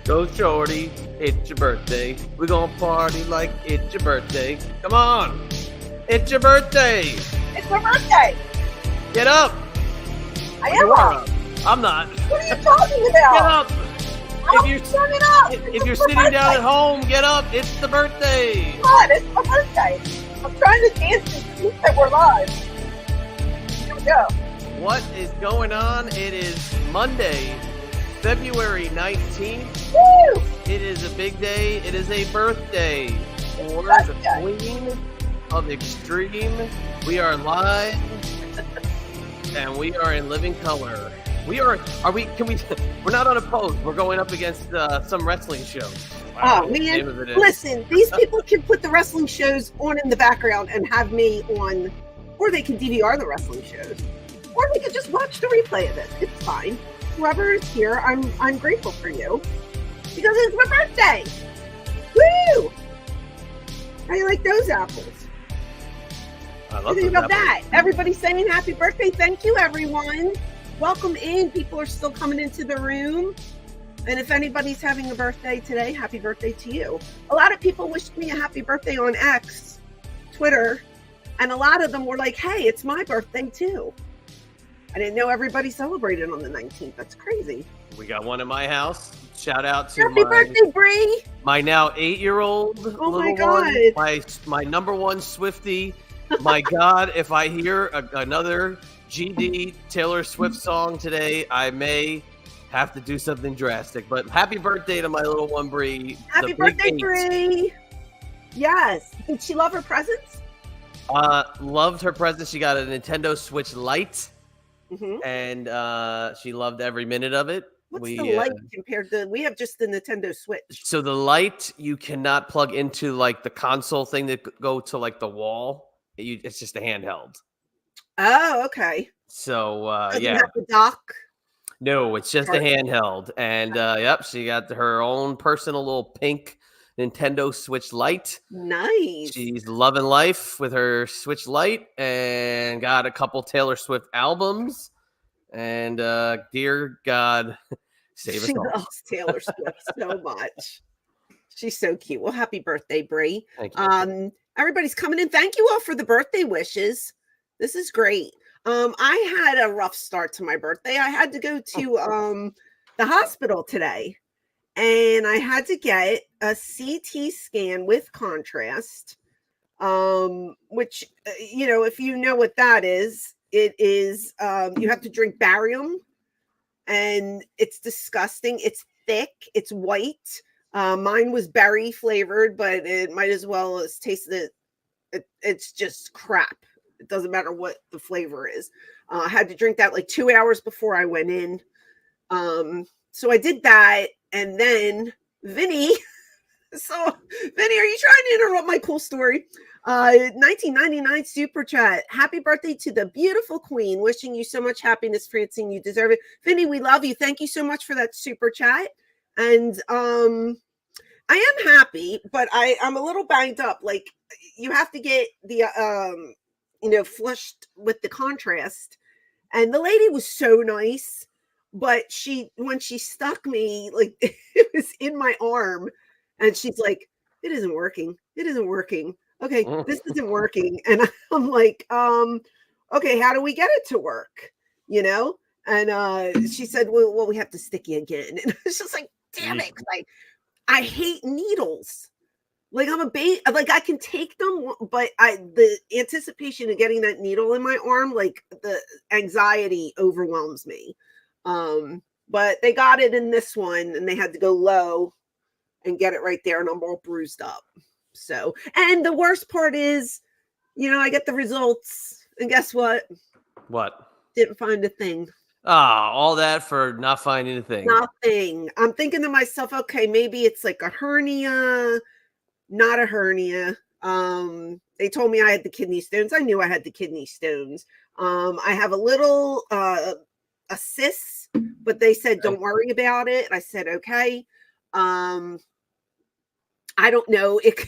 Go shorty, it's your birthday. We're gonna party like it's your birthday. Come on, it's your birthday. It's my birthday. Get up. I am up. I'm not. What are you talking about? Get up. If you're sitting down at home, get up. It's the birthday. Come on, it's my birthday. I'm trying to dance and see that we're live. Here we go. What is going on? It is Monday, February 19th. Woo! It is a big day. It is a birthday for the Queen of Extreme. We are live and we are in living color. We're not on a pose. We're going up against some wrestling shows. Wow, oh man, listen, these people can put the wrestling shows on in the background and have me on, or they can DVR the wrestling shows, or they could just watch the replay of it. It's fine. Whoever is here, I'm grateful for you because it's my birthday. Woo! How do you like those apples? I love Think about that. Everybody's saying happy birthday. Thank you, everyone. Welcome in. People are still coming into the room. And if anybody's having a birthday today, happy birthday to you. A lot of people wished me a happy birthday on X, Twitter, and a lot of them were like, hey, it's my birthday too. I didn't know everybody celebrated on the 19th. That's crazy. We got one in my house. Shout out to happy birthday, Bree. My now 8-year-old. Oh my God. My number one Swiftie. My God, if I hear another GD Taylor Swift song today, I may have to do something drastic. But happy birthday to my little one, Bree. Happy birthday, Bree. Yes. Did she love her presents? Loved her presents. She got a Nintendo Switch Lite. Mm-hmm. And she loved every minute of it. What's the Lite compared to? We have just the Nintendo Switch. So the Lite, you cannot plug into like the console thing that go to like the wall. It's just a handheld. Oh, okay. So yeah. Have the dock? No, it's just a handheld. And yep, she got her own personal little pink Nintendo Switch Lite. Nice. She's loving life with her Switch Lite and got a couple Taylor Swift albums. And dear God, save us all. She loves Taylor Swift so much. She's so cute. Well, happy birthday, Bree. Thank you. Everybody's coming in. Thank you all for the birthday wishes. This is great. I had a rough start to my birthday. I had to go to the hospital today, and I had to get a CT scan with contrast, which, if you know what that is, it is you have to drink barium, and it's disgusting. It's thick. It's white. Mine was berry flavored, but it might as well as tasted it. It's just crap. It doesn't matter what the flavor is. I had to drink that like 2 hours before I went in. So I did that. And then Vinny. So Vinny, are you trying to interrupt my cool story? 1999 super chat. Happy birthday to the beautiful queen. Wishing you so much happiness, Francine. You deserve it. Vinny, we love you. Thank you so much for that super chat. And I am happy, but I'm a little banged up. Like, you have to get the flushed with the contrast. And the lady was so nice, but when she stuck me, like, it was in my arm, and she's like, it isn't working. It isn't working. Okay, this isn't working. And I'm like, okay, how do we get it to work? And she said, well, we have to stick you again. And it's just like, damn it. Like, I hate needles. Like, I'm like, I can take them, but the anticipation of getting that needle in my arm, like, the anxiety overwhelms me. But they got it in this one, and they had to go low and get it right there, and I'm all bruised up. So, and the worst part is, I get the results, and guess what? What? Didn't find a thing. All that for not finding a thing. Nothing. I'm thinking to myself, okay, maybe it's like a hernia. Not a hernia. They told me I had the kidney stones. I knew I had the kidney stones. I have a little a cyst, but they said don't worry about it. I said okay. I don't know. It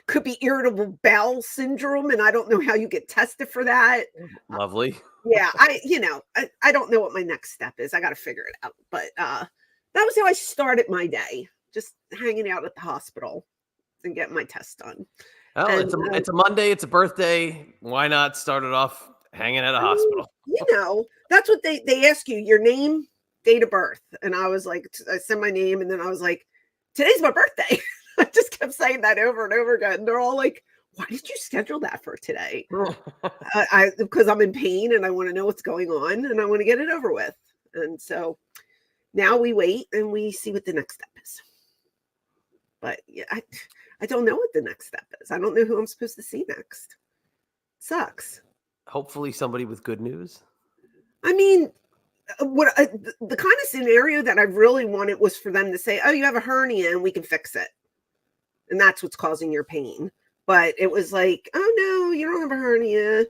could be irritable bowel syndrome, and I don't know how you get tested for that. Lovely. Yeah, I don't know what my next step is. I got to figure it out. But that was how I started my day. just hanging out at the hospital and getting my test done. Oh, And it's a Monday. It's a birthday. Why not start it off hanging at a hospital? That's what they ask you, your name, date of birth. And I was like, I said my name, and then I was like, today's my birthday. I just kept saying that over and over again. And they're all like, why did you schedule that for today? Because I'm in pain and I want to know what's going on and I want to get it over with. And so now we wait and we see what the next step is. But yeah, I don't know what the next step is. I don't know who I'm supposed to see next. Sucks. Hopefully somebody with good news. I mean, the kind of scenario that I really wanted was for them to say, oh, you have a hernia and we can fix it. And that's what's causing your pain. But it was like, oh, no, you don't have a hernia.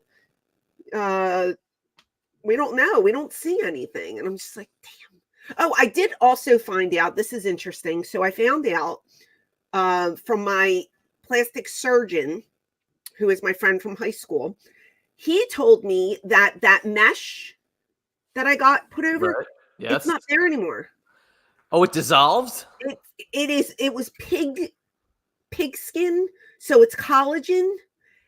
We don't know. We don't see anything. And I'm just like, damn. Oh, I did also find out, this is interesting. So I found out from my plastic surgeon, who is my friend from high school. He told me that mesh that I got put over, right. Yes. It's not there anymore. Oh, it dissolved? It was pig skin. So it's collagen.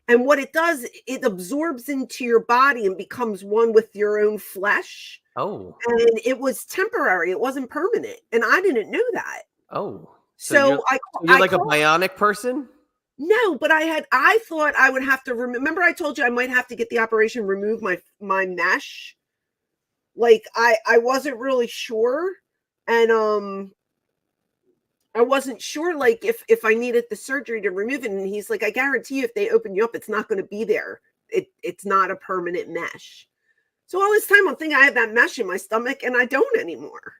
And what it does, it absorbs into your body and becomes one with your own flesh. Oh. And it was temporary. It wasn't permanent. And I didn't know that. Oh. So you're like a bionic person? No, but I thought I would have to remember I told you I might have to get the operation, remove my mesh. Like I wasn't really sure. And I wasn't sure, like, if I needed the surgery to remove it. And he's like, I guarantee you, if they open you up, it's not going to be there. It's not a permanent mesh. So all this time, I'm thinking I have that mesh in my stomach, and I don't anymore.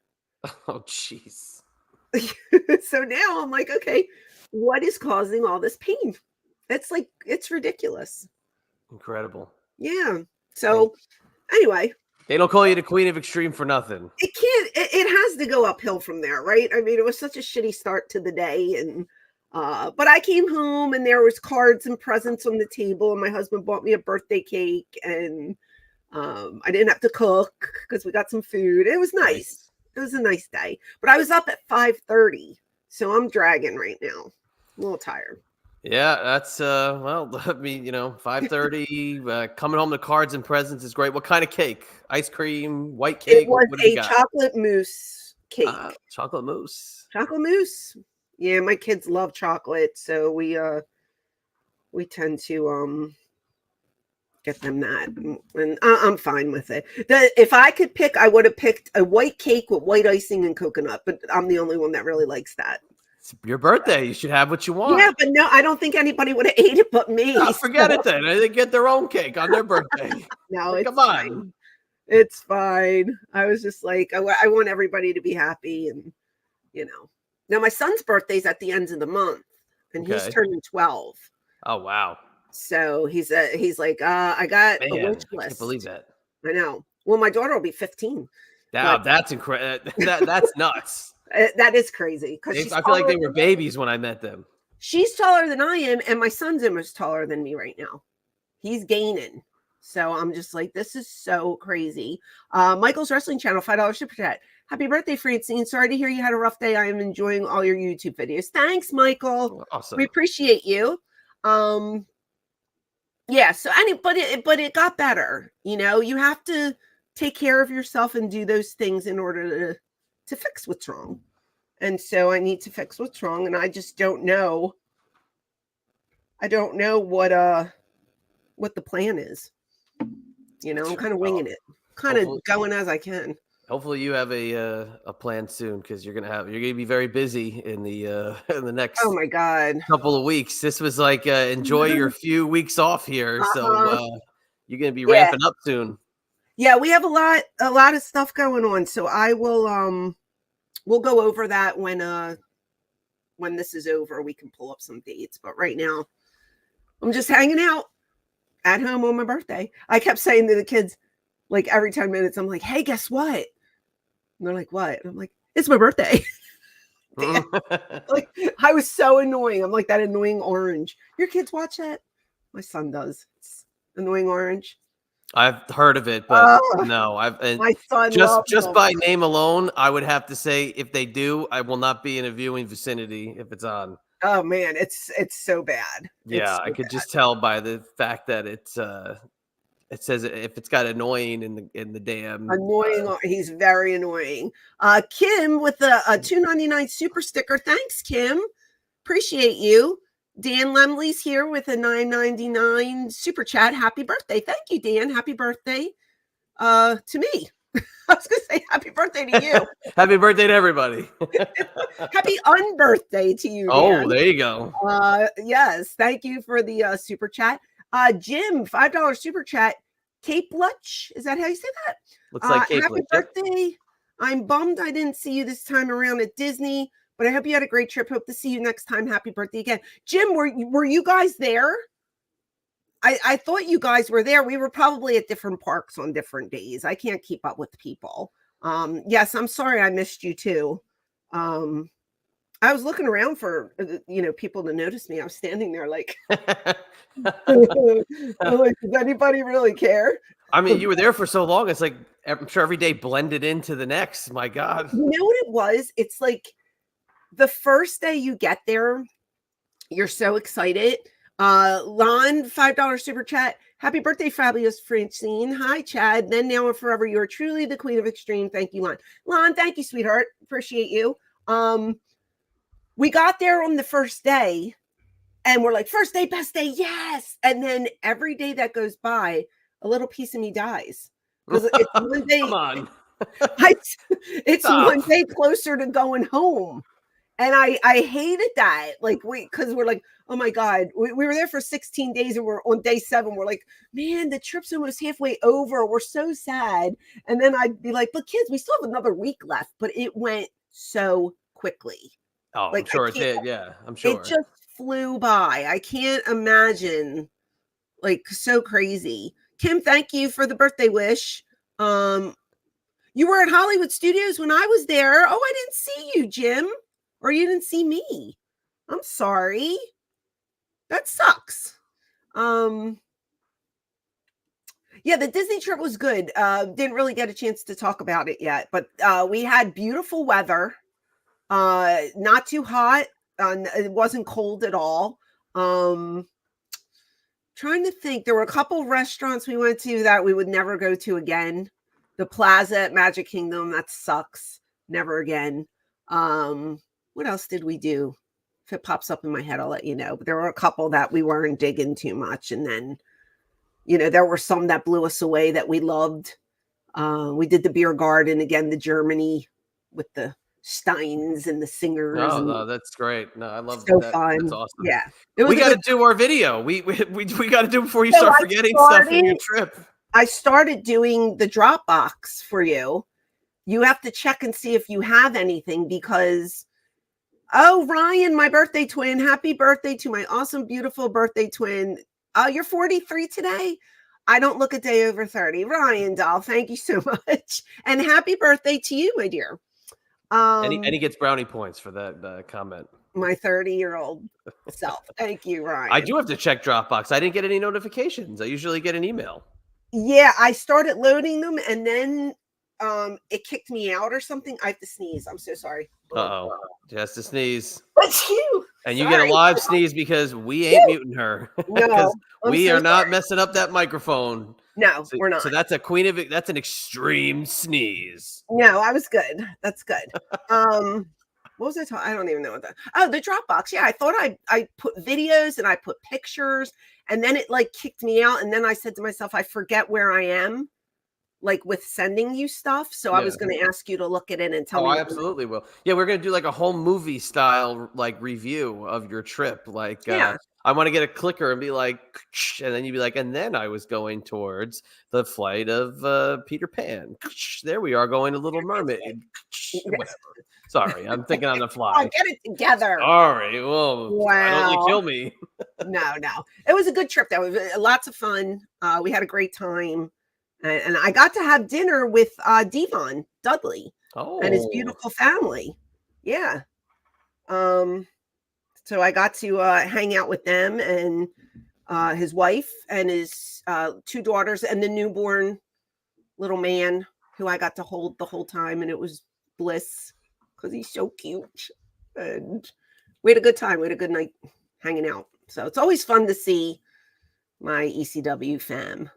Oh, jeez. So now I'm like, okay, what is causing all this pain? It's ridiculous. Incredible. Yeah. So anyway. They don't call you the Queen of Extreme for nothing. It can't. It has to go uphill from there, right? I mean, it was such a shitty start to the day, and but I came home and there was cards and presents on the table, and my husband bought me a birthday cake, and I didn't have to cook because we got some food. It was nice. It was a nice day, but I was up at 5:30, so I'm dragging right now. I'm a little tired. Yeah, that's well, I mean, 5:30. Coming home to cards and presents is great. What kind of cake? Ice cream, white cake? It was a chocolate mousse cake. Chocolate mousse. Chocolate mousse. Yeah, my kids love chocolate, so we tend to get them that, and I'm fine with it. If I could pick, I would have picked a white cake with white icing and coconut, but I'm the only one that really likes that. It's your birthday. You should have what you want. Yeah, but no, I don't think anybody would have ate it but me. No, forget it then. They get their own cake on their birthday. No, come on. Fine. It's fine. I was just like, I want everybody to be happy, and Now my son's birthday's at the end of the month, and he's turning 12. Oh wow! So he's like, I got a wish list. I can't believe that. I know. Well, my daughter will be 15. Wow, that's incredible. That's nuts. That is crazy because I feel like they were babies when I met them. She's taller than I am, and my son's almost taller than me right now. He's gaining. So I'm just like, this is so crazy. Michael's Wrestling Channel, $5 super chat. Happy birthday, Francine. Sorry to hear you had a rough day. I am enjoying all your YouTube videos. Thanks, Michael. Awesome. We appreciate you. Yeah, so but it got better. You have to take care of yourself and do those things in order to fix what's wrong. And so I need to fix what's wrong, and I just don't know. I don't know what the plan is. I'm kind of winging it, kind of going as I can. Hopefully you have a plan soon, because you're gonna be very busy in the next oh my god couple of weeks. This was like enjoy your few weeks off here, so you're gonna be ramping up soon. Yeah, we have a lot of stuff going on, so I will we'll go over that when this is over. We can pull up some dates, but right now I'm just hanging out at home on my birthday. I kept saying to the kids, like every 10 minutes, I'm like, hey, guess what? And they're like, what? And I'm like, it's my birthday. Like, I was so annoying. I'm like that annoying orange. Your kids watch that? My son does. It's annoying orange. I've heard of it, but Oh, no, my son just loves them. by name alone, I would have to say if they do, I will not be in a viewing vicinity if it's on. Oh man, it's so bad. It's Yeah, I so could bad. just tell by the fact that it says if it's got annoying in the damn Annoying. He's very annoying. Kim with the $2.99 super sticker. Thanks, Kim. Appreciate you. Dan Lemley's here with a $9.99 super chat. Happy birthday. Thank you, Dan. Happy birthday to me. I was gonna say happy birthday to you. Happy birthday to everybody. Happy unbirthday to you, Dan. Oh, there you go. Yes, thank you for the super chat. Jim, $5 super chat. Cape Lutch, is that how you say that? Looks like Cape Happy Lutch, yep. birthday. I'm bummed I didn't see you this time around at Disney, but I hope you had a great trip. Hope to see you next time. Happy birthday again. Jim, were you guys there? I thought you guys were there. We were probably at different parks on different days. I can't keep up with people. Yes, I'm sorry I missed you too. I was looking around for people to notice me. I was standing there like, like, does anybody really care? I mean, you were there for so long. It's like I'm sure every day blended into the next. My God. You know what it was? It's like the first day you get there, you're so excited. Lon, $5 super chat. Happy birthday, fabulous Francine. Hi, Chad. Then, now, and forever, you are truly the queen of extreme. Thank you, Lon. Lon, thank you, sweetheart. Appreciate you. We got there on the first day and we're like, first day, best day, yes. And then every day that goes by, a little piece of me dies. Because it's one day. Come on. It's one day closer to going home. And I hated that. Like, because we're like, oh my God, we were there for 16 days and we're on day 7. We're like, man, the trip's almost halfway over. We're so sad. And then I'd be like, but kids, we still have another week left. But it went so quickly. Oh, like, I'm sure it did. Yeah, I'm sure. It just flew by. I can't imagine. Like, so crazy. Kim, thank you for the birthday wish. You were at Hollywood Studios when I was there. Oh, I didn't see you, Jim. Or you didn't see me. I'm sorry. That sucks. Yeah, the Disney trip was good. Didn't really get a chance to talk about it yet, but we had beautiful weather. Not too hot. It wasn't cold at all. Trying to think. There were a couple restaurants we went to that we would never go to again. The Plaza at Magic Kingdom, that sucks. Never again. What else did we do? If it pops up in my head, I'll let you know. But there were a couple that we weren't digging too much. And then, there were some that blew us away that we loved. We did the beer garden again, the Germany with the Steins and the singers. Oh, no, that's great. No, I love so that. Fun. That's awesome. Yeah. We got to do our video. We got to do it before you start forgetting stuff from your trip. I started doing the Dropbox for you. You have to check and see if you have anything because, oh, Ryan, my birthday twin. Happy birthday to my awesome, beautiful birthday twin. You're 43 today. I don't look a day over 30. Ryan, doll, thank you so much. And happy birthday to you, my dear. And he gets brownie points for that comment. My 30-year-old self. Thank you, Ryan. I do have to check Dropbox. I didn't get any notifications. I usually get an email. Yeah, I started loading them and then it kicked me out or something. I have to sneeze. I'm so sorry. Uh-oh. Just to sneeze. That's you. And you get a live sneeze because we ain't muting her. No. We are not messing up that microphone. No, we're not. So that's that's an extreme sneeze. No, I was good. That's good. What was I talking? I don't even know what that. Oh, the Dropbox. Yeah, I thought I put videos and I put pictures and then it like kicked me out. And then I said to myself, I forget where I am, like with sending you stuff. So I was going to ask you to look at it and tell me. I absolutely will. Yeah, we're going to do like a whole movie style like review of your trip. Like, I want to get a clicker and be like, and then you'd be like, and then I was going towards the flight of Peter Pan. There we are going to Little Mermaid. Whatever. Sorry, I'm thinking on the fly. I'll get it together. All right. Well, why don't you kill me? No. It was a good trip. That was lots of fun. We had a great time. And I got to have dinner with Devon Dudley and his beautiful family. Yeah. So I got to hang out with them and his wife and his 2 daughters and the newborn little man who I got to hold the whole time, and it was Bliss because he's so cute. And we had a good time. We had a good night hanging out. So it's always fun to see my ECW fam,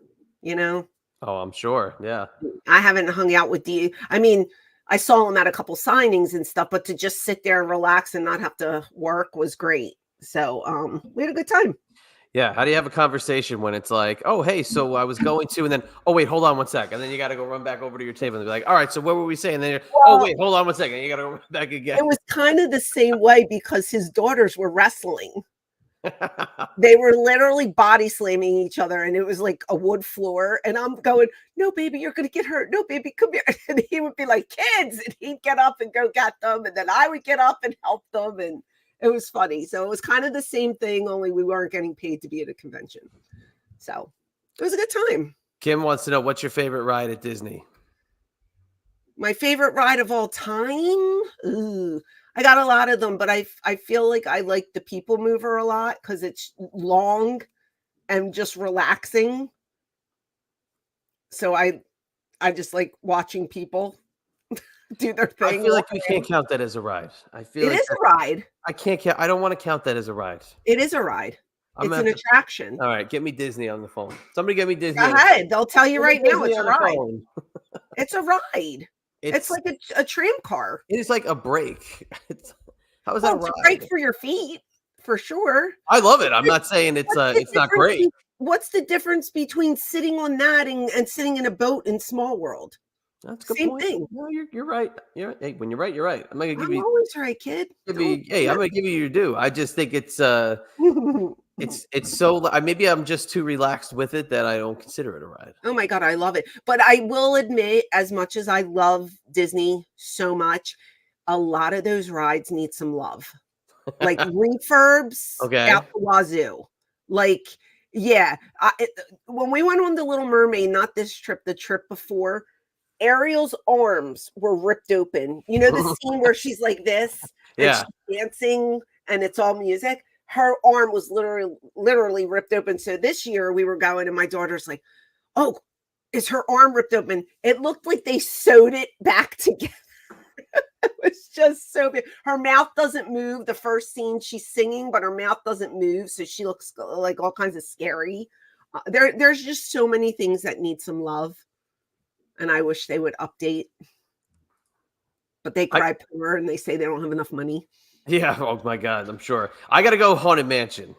you know? Oh, I'm sure. Yeah. I haven't hung out with I mean, I saw him at a couple signings and stuff, but to just sit there and relax and not have to work was great. So we had a good time. Yeah. How do you have a conversation when it's like, oh, hey, so I was going to, and then, oh, wait, hold on 1 sec. And then you got to go run back over to your table and be like, all right, so what were we saying? And then you're, oh, wait, hold on 1 second. You got to go run back again. It was kind of the same way because his daughters were wrestling. They were literally body slamming each other, and it was like a wood floor. And I'm going, no, baby, you're going to get hurt. No, baby, come here. And he would be like, kids. And he'd get up and go get them. And then I would get up and help them. And it was funny. So it was kind of the same thing, only we weren't getting paid to be at a convention. So it was a good time. Kim wants to know, what's your favorite ride at Disney? My favorite ride of all time? Ooh, I got a lot of them, but I feel like I like the People Mover a lot because it's long and just relaxing. So I just like watching people do their thing. I feel like you can't count that as a ride. I feel it is a ride. I can't count. I don't want to count that as a ride. It is a ride. It's an attraction. All right, get me Disney on the phone. Somebody get me Disney. Go ahead. They'll tell you right now it's a ride. It's a ride. It's like a tram car. It is like a break. How is that a ride? It's a break for your feet, for sure. I love it. I'm not saying it's not great. What's the difference between sitting on that and sitting in a boat in Small World? That's a good Same point. thing. No, you're right. Hey, when you're right, you're right. I'm not gonna give you. Always right, kid. I'm gonna give you your due. I just think it's so. Maybe I'm just too relaxed with it that I don't consider it a ride. Oh my God, I love it. But I will admit, as much as I love Disney so much, a lot of those rides need some love. Like refurbs out the wazoo. Like, yeah. When we went on the Little Mermaid, not this trip, the trip before, Ariel's arms were ripped open. You know the scene where she's like this and she's dancing and it's all music? Her arm was literally ripped open. So this year we were going and my daughter's like, oh, is her arm ripped open? It looked like they sewed it back together. It was just so big. Her mouth doesn't move. The first scene she's singing, but her mouth doesn't move. So she looks like all kinds of scary. There's just so many things that need some love. And I wish they would update. But they cry poor and they say they don't have enough money. Yeah. Oh my God. I'm sure. I got to go Haunted Mansion.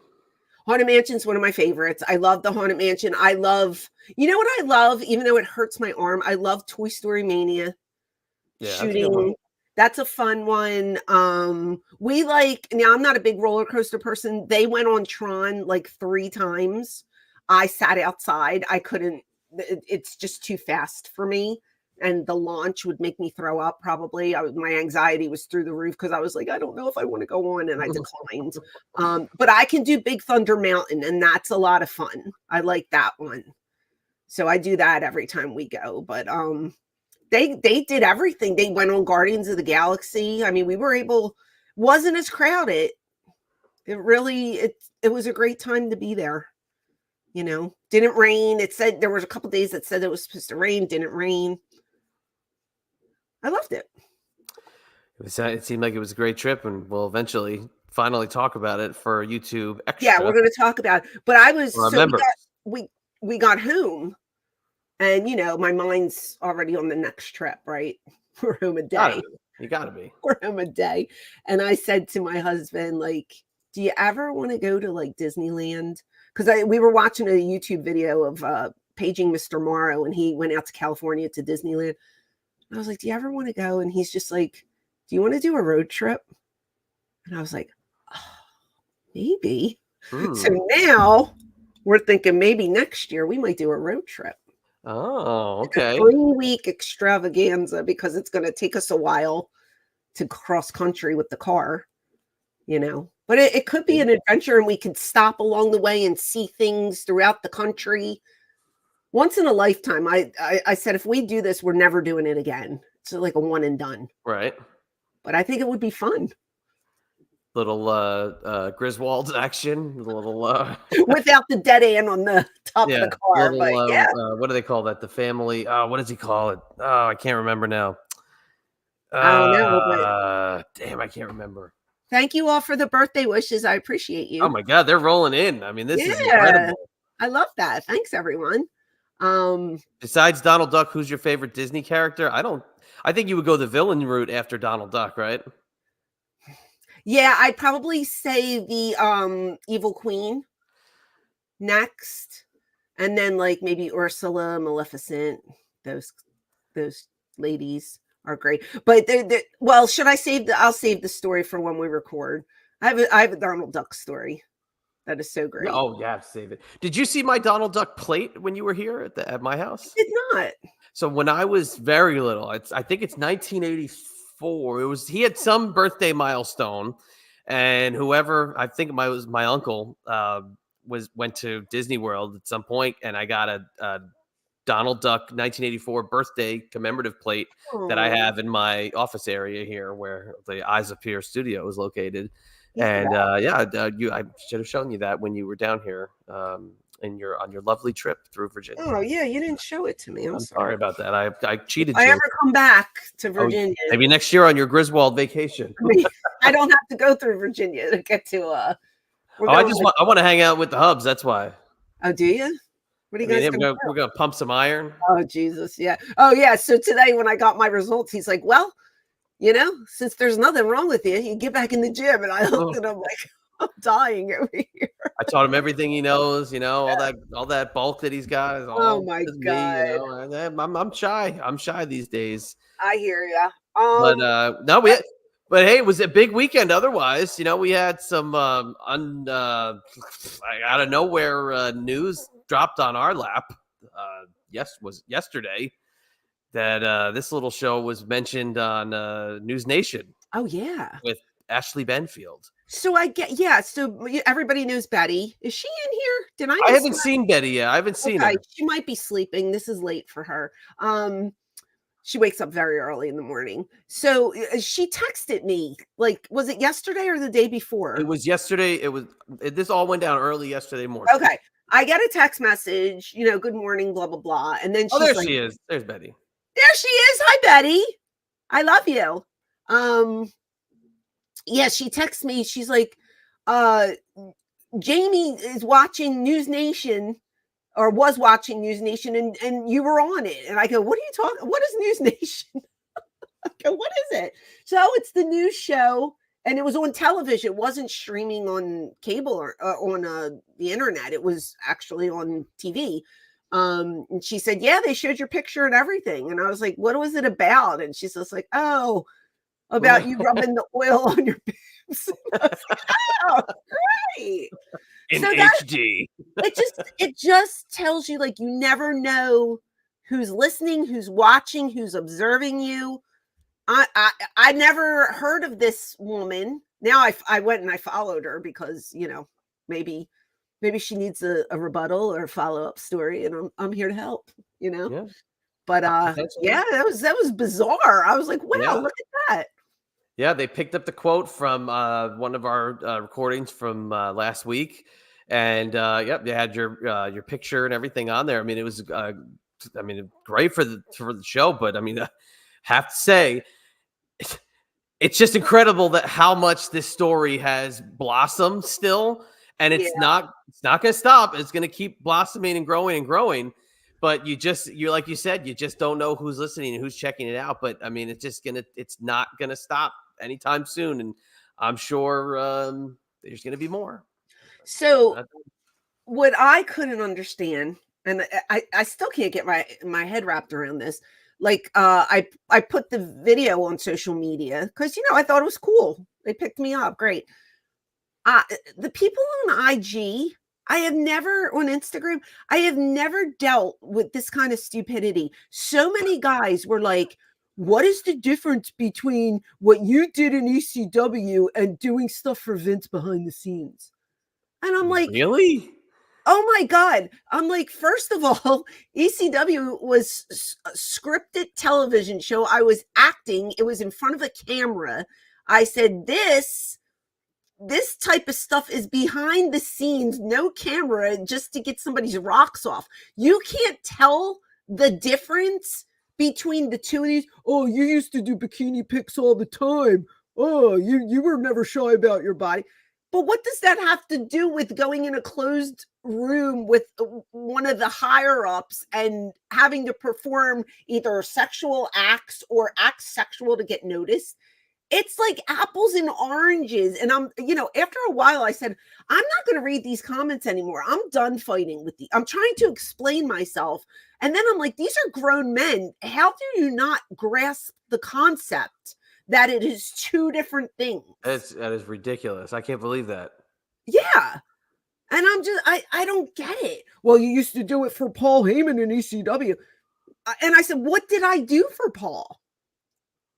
Haunted Mansion's one of my favorites. I love the Haunted Mansion. I love, you know what I love, even though it hurts my arm, I love Toy Story Mania. Yeah, shooting. That's a fun one. We like, now I'm not a big roller coaster person. They went on Tron like 3 times. I sat outside. I couldn't, it's just too fast for me. And the launch would make me throw up probably. My anxiety was through the roof because I was like, I don't know if I want to go on, and I declined. But I can do Big Thunder Mountain, and that's a lot of fun. I like that one. So I do that every time we go. But they did everything. They went on Guardians of the Galaxy. I mean, wasn't as crowded. It was a great time to be there. You know, didn't rain. It said there was a couple days that said it was supposed to rain. Didn't rain. I loved it. It seemed like it was a great trip, and we'll eventually finally talk about it for YouTube Extra. Yeah, we're going to talk about it. But I was we got home, and you know, my mind's already on the next trip. Right, we're home a day. You got to be. We're home a day, and I said to my husband, like, "Do you ever want to go to like Disneyland?" Because we were watching a YouTube video of Paging Mr. Morrow, and he went out to California to Disneyland. I was like, do you ever want to go? And he's just like, do you want to do a road trip? And I was like, oh, maybe. So now we're thinking maybe next year we might do a road trip. Oh, okay. A 3-week extravaganza because it's going to take us a while to cross country with the car, you know. But it could be an adventure and we could stop along the way and see things throughout the country. Once in a lifetime, I said, if we do this, we're never doing it again. It's like a one and done. Right. But I think it would be fun. Griswold's action, the little without the dead end on the top of yeah, the car. little But yeah, what do they call that? The family. What does he call it? Oh, I can't remember now. I don't know. But Damn, I can't remember. thank you all for the birthday wishes. I appreciate you. Oh my God, they're rolling in. I mean, this is Yeah, incredible. I love that. Thanks, everyone. Besides Donald Duck, who's your favorite Disney character? I think you would go the villain route after Donald Duck, right? Yeah, I'd probably say the Evil Queen next, and then like maybe Ursula, Maleficent. Those ladies are great. But well, should I save I'll save the story for when we record. I have a Donald Duck story that is so great. Oh yeah, save it. Did you see my Donald Duck plate when you were here at my house? I did not. So when I was very little, I think it's 1984. He had some birthday milestone, and whoever, I think was my uncle, went to Disney World at some point, and I got a Donald Duck 1984 birthday commemorative plate that I have in my office area here, where the Eyes Up Here studio is located. And I should have shown you that when you were down here on your lovely trip through Virginia. Oh yeah, you didn't show it to me. I'm sorry about that. I cheated. If I ever come back to Virginia, maybe next year on your Griswold vacation. I don't have to go through Virginia to get to. I want to hang out with the Hubs. That's why. Oh, do you? What are you guys we're gonna pump some iron. Oh Jesus, yeah. Oh yeah. So today when I got my results, he's like, "Well, since there's nothing wrong with you, you get back in the gym." And I looked at him like, I'm dying over here. I taught him everything he knows, all that bulk that he's got is all. Oh my God. Me, I'm shy. I'm shy these days. I hear ya. But hey, it was a big weekend. Otherwise, we had some out of nowhere news dropped on our lap. Was yesterday that this little show was mentioned on News Nation. Oh yeah, with Ashley Benfield. So So everybody knows Betty. Is she in here? I haven't seen Betty yet. I haven't seen her. She might be sleeping. This is late for her. She wakes up very early in the morning. So she texted me. Like, was it yesterday or the day before? It was yesterday. This all went down early yesterday morning. Okay. I get a text message, good morning, blah, blah, blah. And then she's there she is. There's Betty. There she is. Hi, Betty. I love you. Yeah, she texts me. She's like, Jamie is watching News Nation or was watching News Nation and you were on it. And I go, what are you talking? What is News Nation? I go, what is it? So it's the news show and it was on television. It wasn't streaming on cable or on the internet. It was actually on TV. And she said, yeah, they showed your picture and everything. And I was like, what was it about? And she's just like, oh, about you rubbing the oil on your boobs. Like, oh, great. In HD. It just tells you, like, you never know who's listening, who's watching, who's observing you. I never heard of this woman. Now I went and I followed her because, maybe she needs a rebuttal or a follow-up story, and I'm here to help, Yeah. But that was bizarre. I was like, wow, look at that. Yeah, they picked up the quote from one of our recordings from last week, and they had your picture and everything on there. I mean, it was great for the show, but I have to say, it's just incredible that how much this story has blossomed still, and it's not going to stop. It's going to keep blossoming and growing and growing. But you're like you said, you just don't know who's listening and who's checking it out. But it's not gonna stop anytime soon, and I'm sure there's gonna be more. So what I couldn't understand, and I still can't get my head wrapped around this. Like I put the video on social media because I thought it was cool. They picked me up, great. The people on IG. On Instagram, I have never dealt with this kind of stupidity. So many guys were like, what is the difference between what you did in ECW and doing stuff for Vince behind the scenes? And I'm like, really? Oh my God. I'm like, first of all, ECW was a scripted television show. I was acting. It was in front of a camera. I said, this this type of stuff is behind the scenes, no camera, just to get somebody's rocks off. You can't tell the difference between the two of these. Oh, you used to do bikini pics all the time. Oh, you were never shy about your body. But what does that have to do with going in a closed room with one of the higher ups and having to perform either sexual acts or act sexual to get noticed? It's like apples and oranges. And after a while I said, I'm not going to read these comments anymore. I'm done fighting with I'm trying to explain myself. And then I'm like, these are grown men. How do you not grasp the concept that it is two different things? That is ridiculous. I can't believe that. Yeah. And I don't get it. Well, you used to do it for Paul Heyman in ECW. And I said, what did I do for Paul?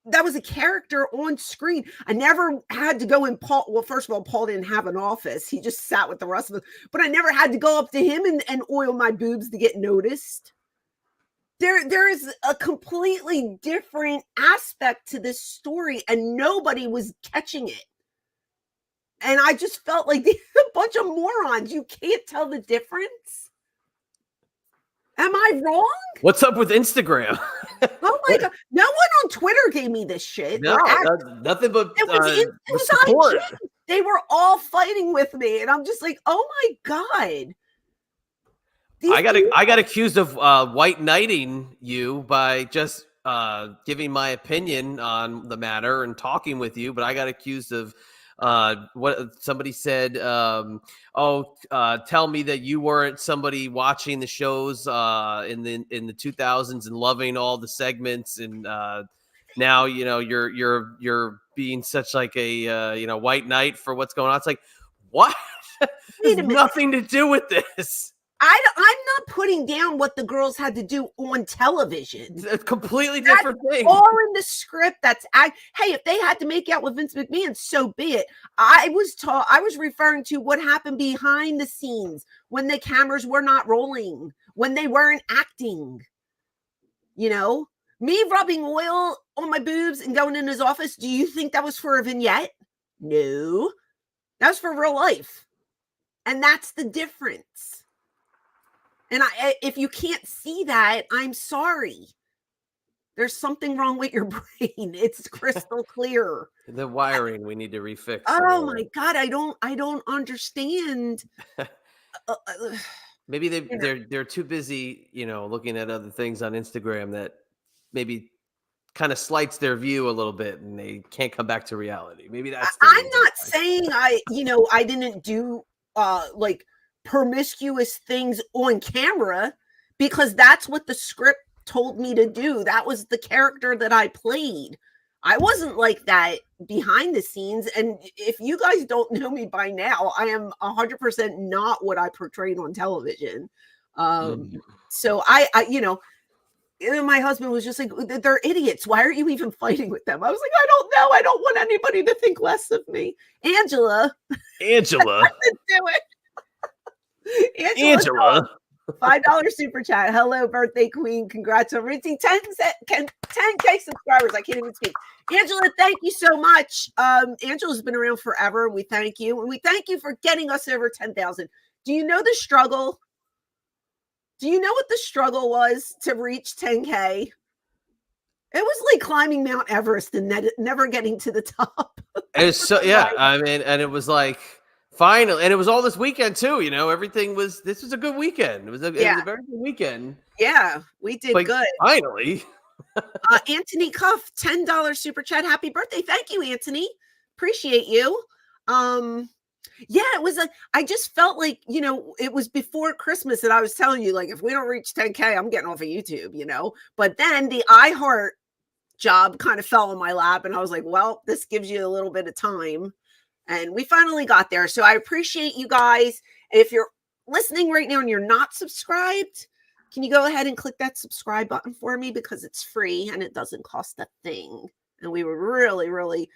That was a character on screen. I never had to go in Paul. Well, first of all, Paul didn't have an office. He just sat with the rest of us. But I never had to go up to him and oil my boobs to get noticed. There is a completely different aspect to this story, and nobody was catching it. And I just felt like a bunch of morons. You can't tell the difference. Am I wrong? What's up with Instagram? Oh my God. No one on Twitter gave me this shit. No, nothing but it was support. IG. They were all fighting with me. And I'm just like, oh my God. I got accused of white knighting you by just giving my opinion on the matter and talking with you, but I got accused of what somebody said. Tell me that you weren't somebody watching the shows in the 2000s and loving all the segments, and now you're being such like a white knight for what's going on. It's like, what? It has nothing to do with this. I'm not putting down what the girls had to do on television. It's a completely different thing. All in the script. Hey, if they had to make out with Vince McMahon, so be it. I was referring to what happened behind the scenes when the cameras were not rolling, when they weren't acting. Me rubbing oil on my boobs and going in his office. Do you think that was for a vignette? No, that was for real life. And that's the difference. And if you can't see that, I'm sorry. There's something wrong with your brain. It's crystal clear. The wiring we need to refix. Oh my God, I don't understand. Maybe they're too busy, looking at other things on Instagram that maybe kind of slights their view a little bit, and they can't come back to reality. Maybe that's. I'm not saying I didn't do like promiscuous things on camera, because that's what the script told me to do. That was the character that I played. I wasn't like that behind the scenes. And if you guys don't know me by now, I am 100% not what I portrayed on television. So I my husband was just like, they're idiots. Why are you even fighting with them? I was like, I don't know. I don't want anybody to think less of me. Angela. Do it. Angela. $5 super chat. Hello, birthday queen. Congrats on reaching 10K subscribers. I can't even speak. Angela, thank you so much. Angela's been around forever, and we thank you. And we thank you for getting us over 10,000. Do you know the struggle? Do you know what the struggle was to reach 10K? It was like climbing Mount Everest and never getting to the top. It's so, yeah. I mean, and it was like, finally, and it was all this weekend too. This was a good weekend. It was a very good weekend. Yeah, we did good. Finally. Anthony Cuff, $10 super chat. Happy birthday. Thank you, Anthony. Appreciate you. It was I just felt like, it was before Christmas, and I was telling you, like, if we don't reach 10K, I'm getting off of YouTube, but then the iHeart job kind of fell in my lap, and I was like, well, this gives you a little bit of time. And we finally got there. So I appreciate you guys. If you're listening right now and you're not subscribed, can you go ahead and click that subscribe button for me? Because it's free and it doesn't cost a thing. And we were really, really,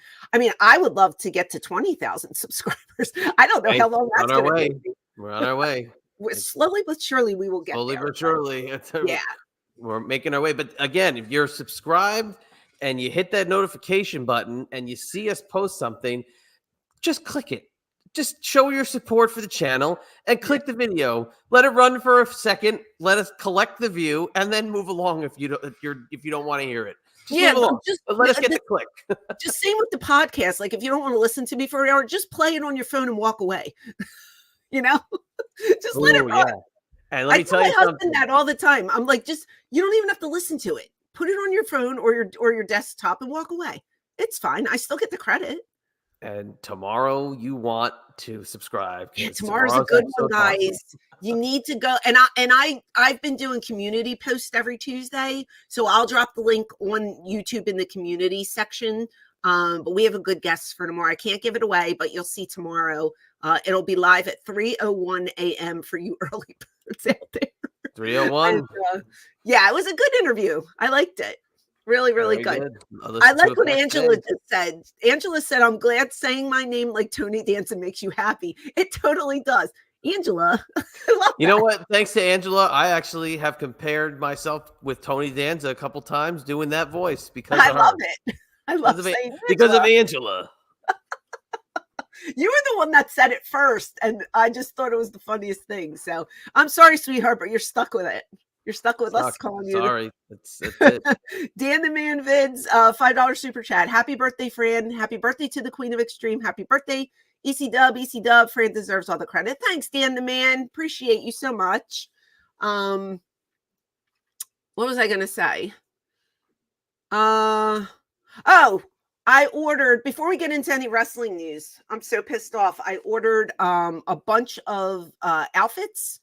I would love to get to 20,000 subscribers. I don't know how long that's going to be. We're on our way. Slowly but surely we will get there. Slowly but surely. Yeah. We're making our way. But again, if you're subscribed and you hit that notification button and you see us post something, just click it. just show your support for the channel and click the video. Let it run for a second. Let us collect the view, and then move along if you don't want to hear it. Just move along. But let us get the click. Just same with the podcast. Like if you don't want to listen to me for an hour, just play it on your phone and walk away. Just let it run. Yeah. And let me tell you something. I tell my husband that all the time. I'm like, you don't even have to listen to it. Put it on your phone or your desktop and walk away. It's fine. I still get the credit. And tomorrow you want to subscribe. Yeah, tomorrow's a good one, guys. Awesome. You need to go. And I've been doing community posts every Tuesday. So I'll drop the link on YouTube in the community section. But we have a good guest for tomorrow. I can't give it away, but you'll see tomorrow. It'll be live at 3:01 a.m. for you early birds out there. 3:01. Yeah, it was a good interview. I liked it. Really, really good. I like what Angela just said. Angela said, I'm glad saying my name like Tony Danza makes you happy. It totally does. Angela. You know what? Thanks to Angela, I actually have compared myself with Tony Danza a couple times doing that voice because I love it. I love saying because of Angela. You were the one that said it first, and I just thought it was the funniest thing. So I'm sorry, sweetheart, but you're stuck with it. You're stuck with us calling you. Sorry. That's it. Dan the Man Vids, $5 super chat. Happy birthday, Fran. Happy birthday to the Queen of Extreme. Happy birthday, EC Dub. Fran deserves all the credit. Thanks, Dan the Man. Appreciate you so much. What was I going to say? I ordered, before we get into any wrestling news, I'm so pissed off. I ordered a bunch of outfits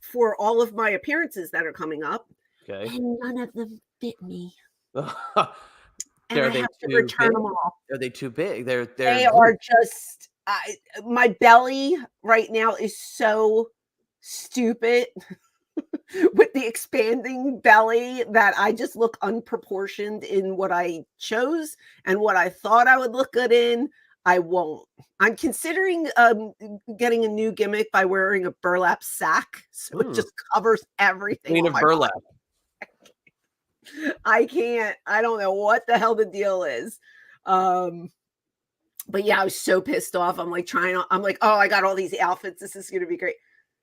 for all of my appearances that are coming up. Okay. And none of them fit me. And I have to return them all. Are they too big? They are just, my belly right now is so stupid with the expanding belly that I just look unproportioned in what I chose and what I thought I would look good in. I won't. I'm considering getting a new gimmick by wearing a burlap sack, so it just covers everything. Queen of burlap. I can't. I don't know what the hell the deal is. But yeah, I was so pissed off. I'm like, oh, I got all these outfits. This is going to be great.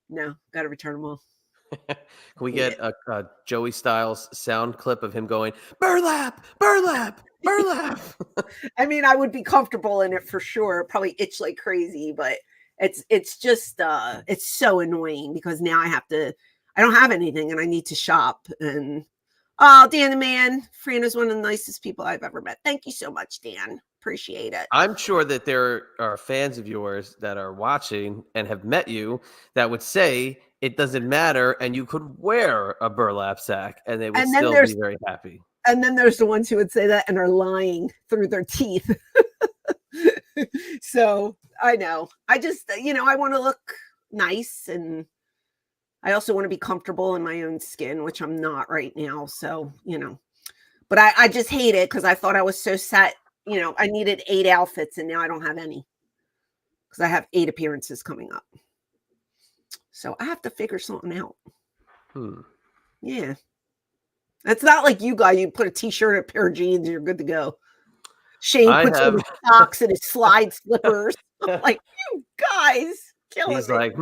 No, got to return them all. Can we get a Joey Styles sound clip of him going, burlap, burlap, burlap? I mean, I would be comfortable in it for sure. Probably itch like crazy, but it's just it's so annoying because now I don't have anything and I need to shop. And Dan the Man, Fran is one of the nicest people I've ever met. Thank you so much, Dan. Appreciate it. I'm sure that there are fans of yours that are watching and have met you that would say it doesn't matter and you could wear a burlap sack and they would still be very happy. And then there's the ones who would say that and are lying through their teeth. So I know. I just, I want to look nice and I also want to be comfortable in my own skin, which I'm not right now. So, but I just hate it because I thought I was so set. I needed 8 outfits and now I don't have any because I have 8 appearances coming up. So I have to figure something out. Yeah. It's not like you guys, you put a t-shirt, a pair of jeans, you're good to go. Shane puts on his socks and his slide slippers. I'm like, you guys killing He's me. like,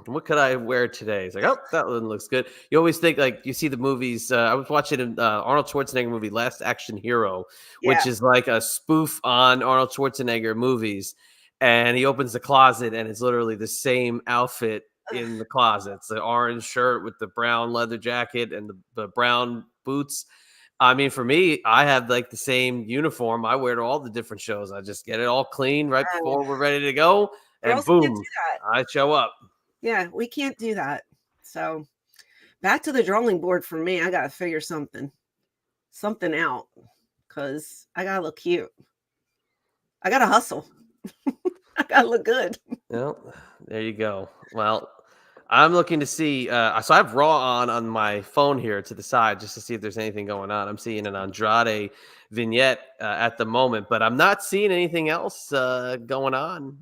what could I wear today? He's like, oh, that one looks good. You always think, like, you see the movies. I was watching an Arnold Schwarzenegger movie, Last Action Hero, which is like a spoof on Arnold Schwarzenegger movies. And he opens the closet and it's literally the same outfit in the closet. It's the orange shirt with the brown leather jacket and the brown boots. I mean, for me, I have like the same uniform. I wear to all the different shows. I just get it all clean right before we're ready to go. And boom, I show up. Yeah, we can't do that. So back to the drawing board for me. I got to figure something out because I got to look cute. I got to hustle. I got to look good. Well, there you go. Well, I'm looking to see. So I have Raw on my phone here to the side just to see if there's anything going on. I'm seeing an Andrade vignette at the moment, but I'm not seeing anything else going on.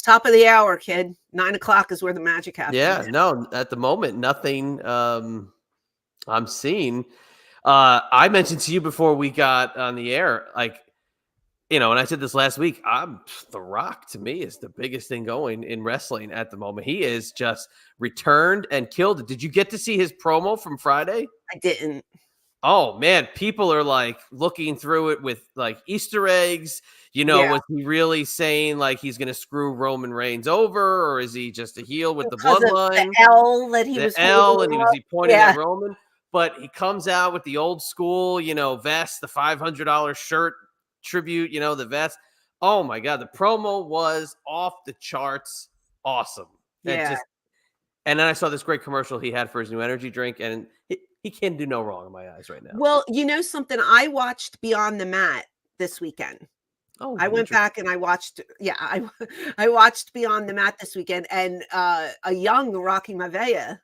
Top of the hour, kid. 9:00 is where the magic happens. Yeah, no, at the moment, nothing I'm seeing. I mentioned to you before we got on the air, like and I said this last week, The Rock to me is the biggest thing going in wrestling at the moment. He is just returned and killed it. Did you get to see his promo from Friday? I didn't. Oh man, people are like looking through it with like Easter eggs. Was he really saying like he's going to screw Roman Reigns over, or is he just a heel with Because the of bloodline? the L that he was holding and up. he pointing at Roman? But he comes out with the old school, vest, the $500 shirt tribute, the vest. Oh my God, the promo was off the charts, awesome. Yeah. And then I saw this great commercial he had for his new energy drink, and he can do no wrong in my eyes right now. Well, you know something? I watched Beyond the Mat this weekend. Oh, I went back and I watched. Yeah, I watched Beyond the Mat this weekend, and a young Rocky Maivia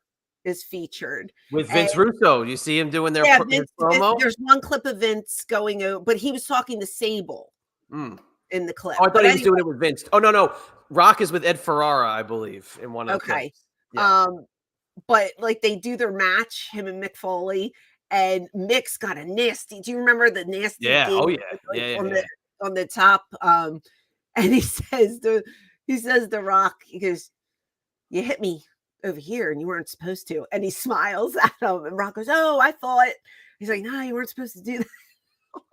is featured with Vince Russo. You see him doing their promo. There's one clip of Vince going over, but he was talking to Sable in the clip. Oh, I thought he was doing it with Vince. Oh no, Rock is with Ed Ferrara, I believe, in one of the clips. Yeah. But like they do their match, him and Mick Foley, and Mick's got a nasty. Do you remember the nasty? Yeah. Ding, Oh yeah. On the top. And he says the Rock. He goes, "You hit me over here, and you weren't supposed to." And he smiles at him, and Rock goes, "Oh, I thought." He's like, "No, you weren't supposed to do that."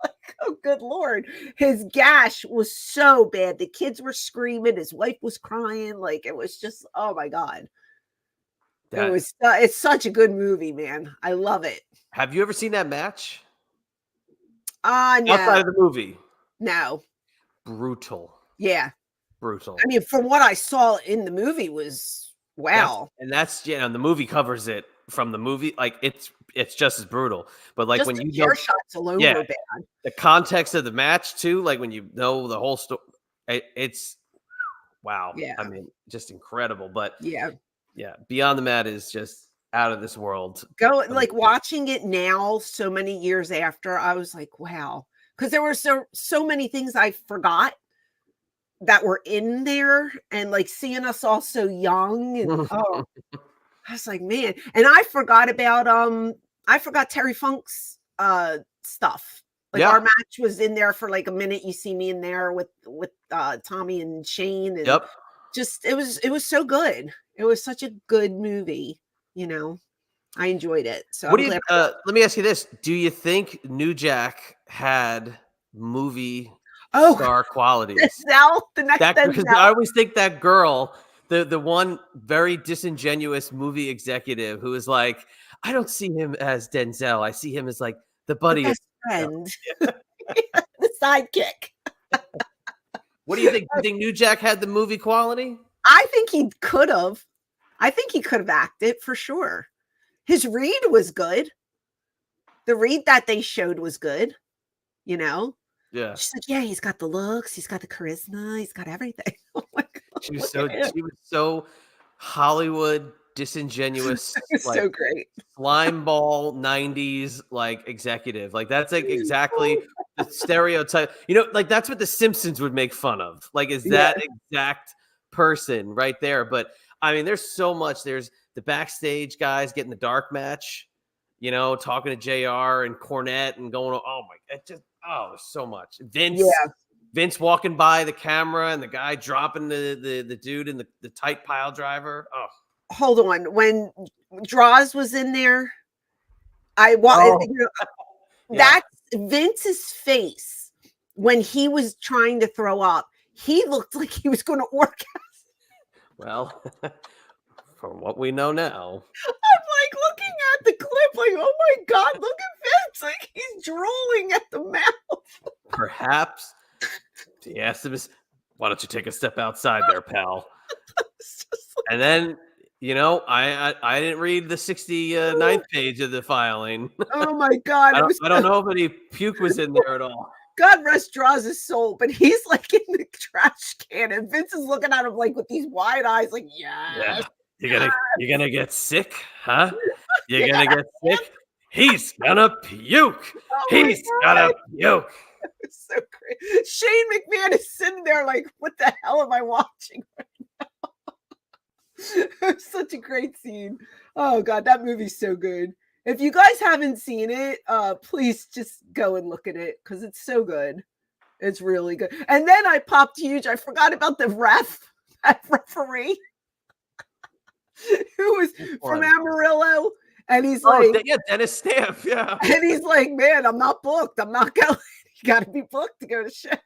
Like, oh, good Lord. His gash was so bad. The kids were screaming. His wife was crying. Like, it was just, oh my God. It's such a good movie, man. I love it. Have you ever seen that match? No. Outside of the movie? No. Brutal. Yeah. Brutal. I mean, from what I saw in the movie was, wow. That's the movie covers it from the movie. Like, it's just as brutal. But like, just when the you know shots alone were bad. The context of the match too, like when you know the whole story, it's wow. Yeah. I mean, just incredible. But yeah, Beyond the Mat is just out of this world. Like watching it now, so many years after, I was like, wow, because there were so many things I forgot that were in there, and like seeing us all so young, and I was like, man, and I forgot about Terry Funk's stuff. Like our match was in there for like a minute. You see me in there with Tommy and Shane, and just it was so good. It was such a good movie, I enjoyed it. So let me ask you this: do you think New Jack had movie star qualities? Because I always think that girl, the one very disingenuous movie executive who is like, I don't see him as Denzel. I see him as like the buddy, the best friend, the sidekick. What do you think? Do you think New Jack had the movie quality? I think he could have. I think he could have acted for sure. His read was good. The read that they showed was good. Yeah. She's like, yeah, he's got the looks, he's got the charisma, he's got everything. Oh my God. She was so Hollywood disingenuous, like, so great slime ball 90s like executive. Like that's like exactly the stereotype. Like that's what the Simpsons would make fun of. Like is that exact person right there. But I mean, there's so much. There's the backstage guys getting the dark match, talking to JR and Cornette and going, oh my, there's so much. Vince walking by the camera and the guy dropping the dude in the tight pile driver. Oh, hold on. When Draws was in there, that's Vince's face when he was trying to throw up. He looked like he was going to orgasm. Well, from what we know now, I'm like looking at the clip, like, oh my God, look at Vince, like he's drooling at the mouth. Perhaps he asked him, "Why don't you take a step outside, there, pal?" And then, I didn't read the 69th page of the filing. Oh my God! I don't know if any puke was in there at all. God rest Draws' soul, but he's like in the trash can, and Vince is looking at him like with these wide eyes, like, yeah. You're gonna get sick, huh? You're gonna get sick. He's gonna puke. He's gonna puke. It's so great. Shane McMahon is sitting there like, what the hell am I watching right now? It's such a great scene. Oh God, that movie's so good. If you guys haven't seen it, please just go and look at it because it's so good. It's really good. And then I popped huge. I forgot about the referee who was from Amarillo. And he's like, yeah, Dennis Stamp. Yeah. And he's like, man, I'm not booked. I'm not going. You got to be booked to go to shows.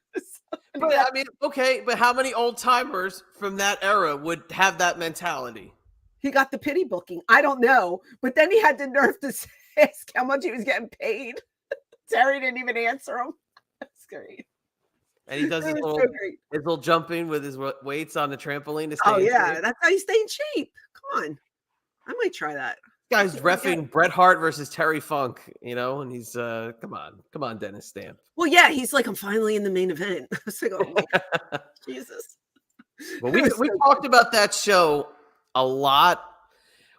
But I mean, okay, but how many old timers from that era would have that mentality? He got the pity booking. I don't know. But then he had the nerve to ask how much he was getting paid. Terry didn't even answer him. That's great. And he does his little jumping with his weights on the trampoline to stay in shape. That's how you stay in shape. Come on. I might try that. This guy's reffing Bret Hart versus Terry Funk, and he's come on, Dennis Stamp. Well, yeah, he's like, I'm finally in the main event. I was like, oh my Jesus. Well, we talked about that show a lot.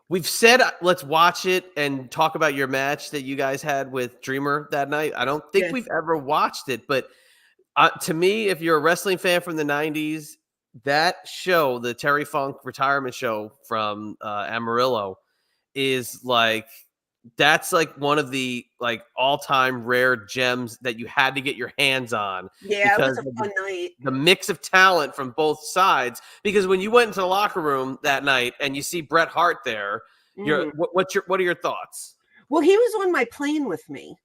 We've said let's watch it and talk about your match that you guys had with Dreamer that night. I don't think we've ever watched it, but to me, if you're a wrestling fan from the 90s, that show, the Terry Funk retirement show from Amarillo, is like, that's like one of the like all-time rare gems that you had to get your hands on. Yeah, it was a fun night. The mix of talent from both sides, because when you went into the locker room that night and you see Bret Hart there, what are your thoughts? Well, he was on my plane with me.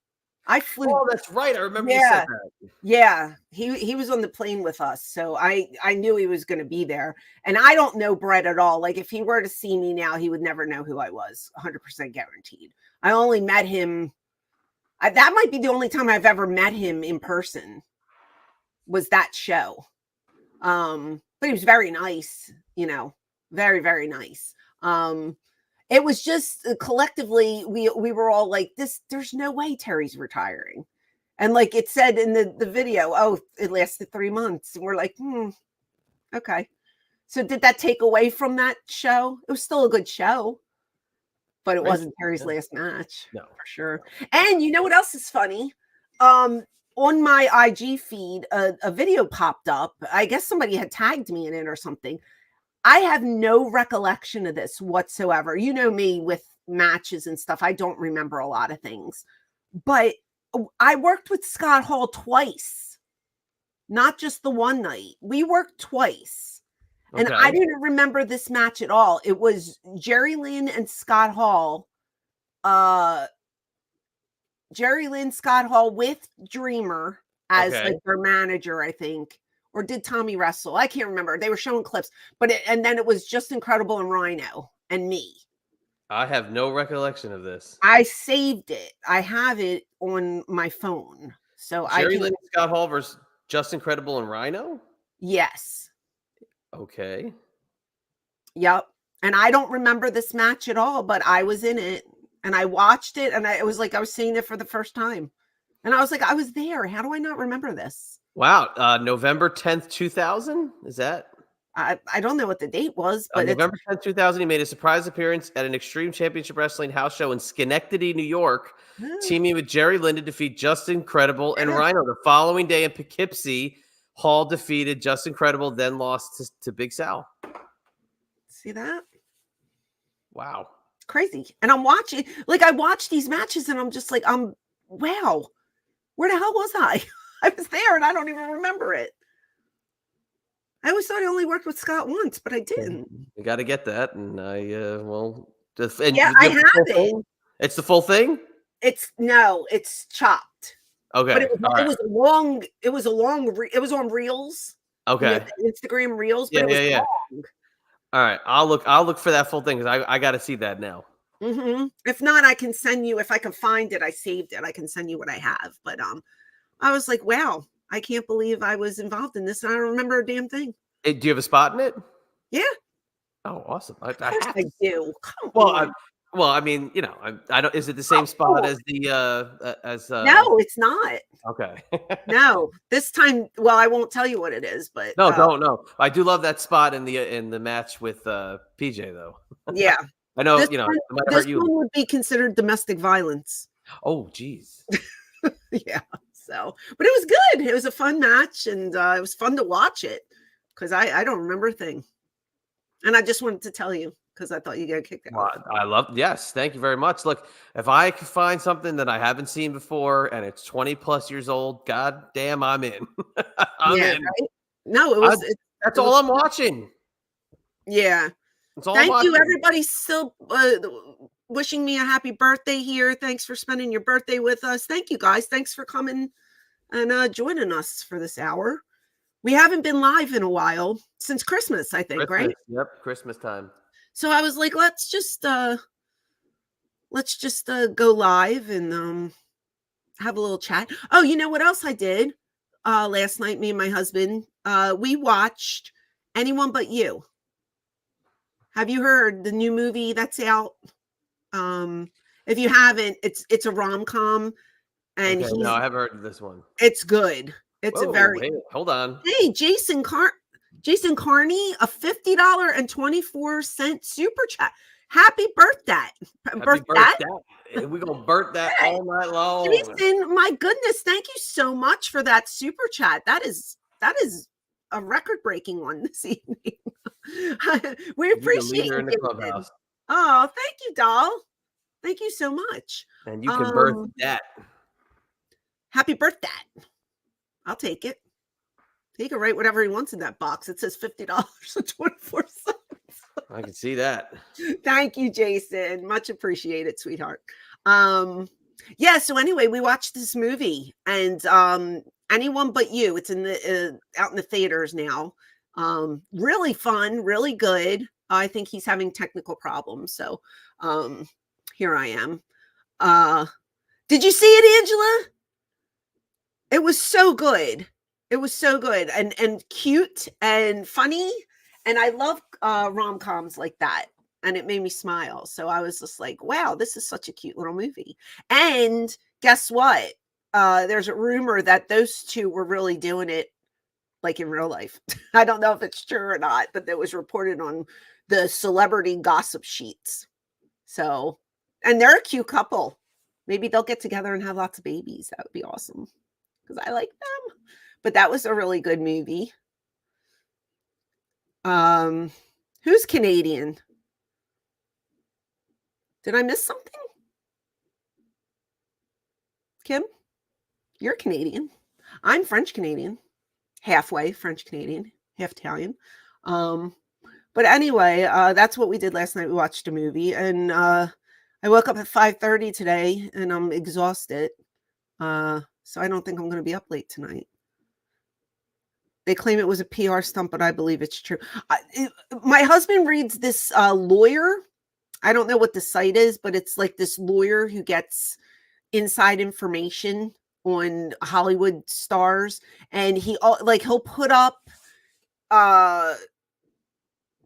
I flew. Oh, that's right. I remember you said that. Yeah, he was on the plane with us, so I knew he was going to be there. And I don't know Bret at all. Like, if he were to see me now, he would never know who I was. 100% guaranteed. I only met him. That might be the only time I've ever met him in person. Was that show? But he was very nice. Very, very nice. It was just collectively, we were all like, there's no way Terry's retiring. And like it said in the video, oh, it lasted 3 months. And we're like, okay. So did that take away from that show? It was still a good show, but it wasn't Terry's last match. No, for sure. And you know what else is funny? On my IG feed, a video popped up. I guess somebody had tagged me in it or something. I have no recollection of this whatsoever. You know me with matches and stuff. I don't remember a lot of things. But I worked with Scott Hall twice. Not just the one night. We worked twice. Okay. And I didn't remember this match at all. It was Jerry Lynn and Scott Hall. Jerry Lynn, Scott Hall with Dreamer as like their manager, I think. Or did Tommy wrestle? I can't remember. They were showing clips, and then it was Just Incredible and Rhino and me. I have no recollection of this. I saved it. I have it on my phone. So Jerry Lynn, Scott Hall versus Just Incredible and Rhino? Yes. Okay. Yep. And I don't remember this match at all, but I was in it and I watched it and it was like I was seeing it for the first time. And I was like, I was there. How do I not remember this? Wow. November 10th, 2000? Is that? I don't know what the date was, but November 10th, 2000, he made a surprise appearance at an Extreme Championship Wrestling house show in Schenectady, New York, teaming with Jerry Lynn to defeat Just Incredible and Rhino. The following day in Poughkeepsie, Hall defeated Just Incredible, then lost to Big Sal. See that? Wow. It's crazy. And I'm watching, like I watch these matches and I'm just like, wow, where the hell was I? I was there and I don't even remember it. I always thought I only worked with Scott once, but I didn't. You got to get that. And I have it. It's the full thing? It's chopped. Okay. But it was on Reels. Okay. Instagram Reels. But yeah. Long. All right. I'll look for that full thing because I got to see that now. Mm-hmm. If not, I can send you, if I can find it, I saved it. I can send you what I have. But I was like, wow, I can't believe I was involved in this. And I don't remember a damn thing. Hey, do you have a spot in it? Yeah. Oh, awesome. I do. Come on. I mean, I don't. Is it the same spot as the No, it's not. Okay. No, this time. Well, I won't tell you what it is, but no, don't know. I do love that spot in the match with PJ though. Yeah. I know. This it might this hurt you. one would be considered domestic violence. Oh, geez. Yeah. So, but it was good. It was a fun match, and it was fun to watch it because I don't remember a thing, and I just wanted to tell you. because I thought you got kicked Well, out. yes, thank you very much. Look, if I could find something that I haven't seen before and it's 20 plus years old, god damn, I'm in. I'm Yeah, in. right? No, it was That's it all was I'm watching. yeah. That's all I'm Thank you, watching. everybody. Still wishing me a happy birthday here. Thanks for spending your birthday with us. Thank you, guys. Thanks for coming and joining us for this hour. We haven't been live in a while since Christmas, I think, Christmas. right? Yep, Christmas time. So I was like, let's just go live and have a little chat. Oh, you know what else I did? Last night, me and my husband, we watched Anyone But You. Have you heard the new movie that's out? If you haven't, it's a rom-com, and Okay, no, I haven't heard of this one. it's good. It's a Whoa, very hey, hold on. Hey, Jason Carney, a $50.24 super chat. Happy birthday. Happy birthday. We're going to burn that all night long. Jason, my goodness, thank you so much for that super chat. That is a record-breaking one this evening. We appreciate you in the clubhouse. Oh, thank you, doll. Thank you so much. And you can birth that. Happy birthday. I'll take it. He can write whatever he wants in that box. It says $50.24. I can see that. Thank you, Jason. Much appreciated, sweetheart. Yeah, so anyway, we watched this movie, and Anyone But You. It's in the out in the theaters now. Really fun, really good. I think he's having technical problems, so here I am. Did you see it, Angela? It was so good. It was so good and cute and funny, and I love rom-coms like that, and it made me smile. So I was just like, wow, this is such a cute little movie. And guess what? There's a rumor that those two were really doing it like in real life. I don't know if it's true or not, but that was reported on the celebrity gossip sheets. So, and they're a cute couple. Maybe they'll get together and have lots of babies. That would be awesome, because I like them. But that was a really good movie. Who's Canadian? Did I miss something? Kim, you're Canadian. I'm French Canadian. Halfway French Canadian, half Italian. But anyway, that's what we did last night. We watched a movie, and I woke up at 5:30 today, and I'm exhausted. So I don't think I'm going to be up late tonight. They claim it was a PR stunt, but I believe it's true. My husband reads this lawyer. I don't know what the site is, but it's like this lawyer who gets inside information on Hollywood stars, and he'll put up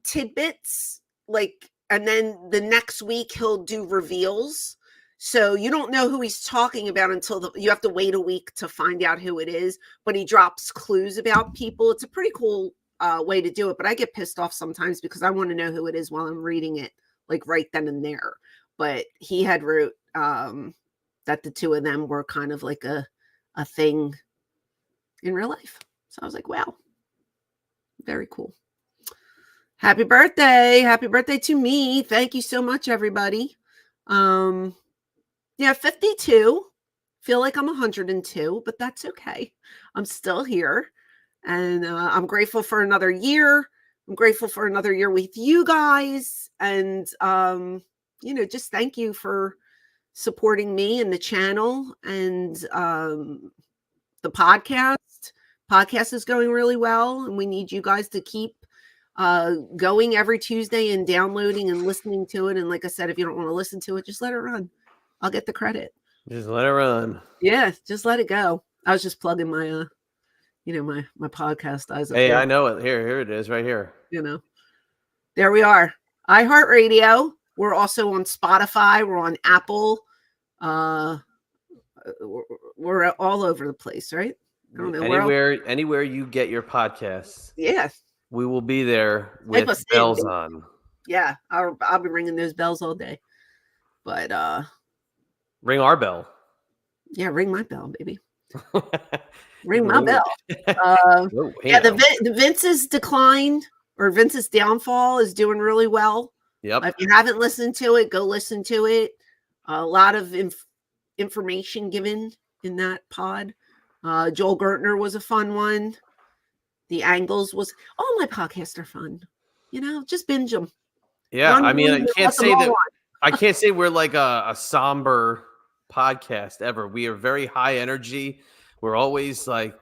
tidbits, like, and then the next week he'll do reveals. So you don't know who he's talking about until you have to wait a week to find out who it is, but he drops clues about people. It's a pretty cool way to do it, but I get pissed off sometimes because I want to know who it is while I'm reading it, like right then and there. But he had wrote that the two of them were kind of like a thing in real life. So I was like, wow, very cool. Happy birthday. Happy birthday to me. Thank you so much, everybody. Yeah, 52. Feel like I'm 102, but that's okay. I'm still here. And I'm grateful for another year. I'm grateful for another year with you guys. And, just thank you for supporting me and the channel and the podcast. Podcast is going really well, and we need you guys to keep going every Tuesday and downloading and listening to it. And like I said, if you don't want to listen to it, just let it run. I'll get the credit. Just let it run. Yeah, just let it go. I was just plugging my my podcast eyes. Hey, I know it. Here it is right here. There we are. iHeartRadio. We're also on Spotify. We're on Apple. We're all over the place, right? I don't know. Anywhere you get your podcasts. Yeah. We will be there with bells on. Yeah, I'll be ringing those bells all day. But ring our bell. Yeah, ring my bell, baby. Ring my bell. The Vince's decline or Vince's downfall is doing really well. Yep. If you haven't listened to it, go listen to it. A lot of information given in that pod. Joel Gertner was a fun one. The Angles was, all my podcasts are fun. Just binge them. Yeah, Run I mean, them, let them all on. I can't say we're like a somber podcast ever. We are very high energy. We're always like,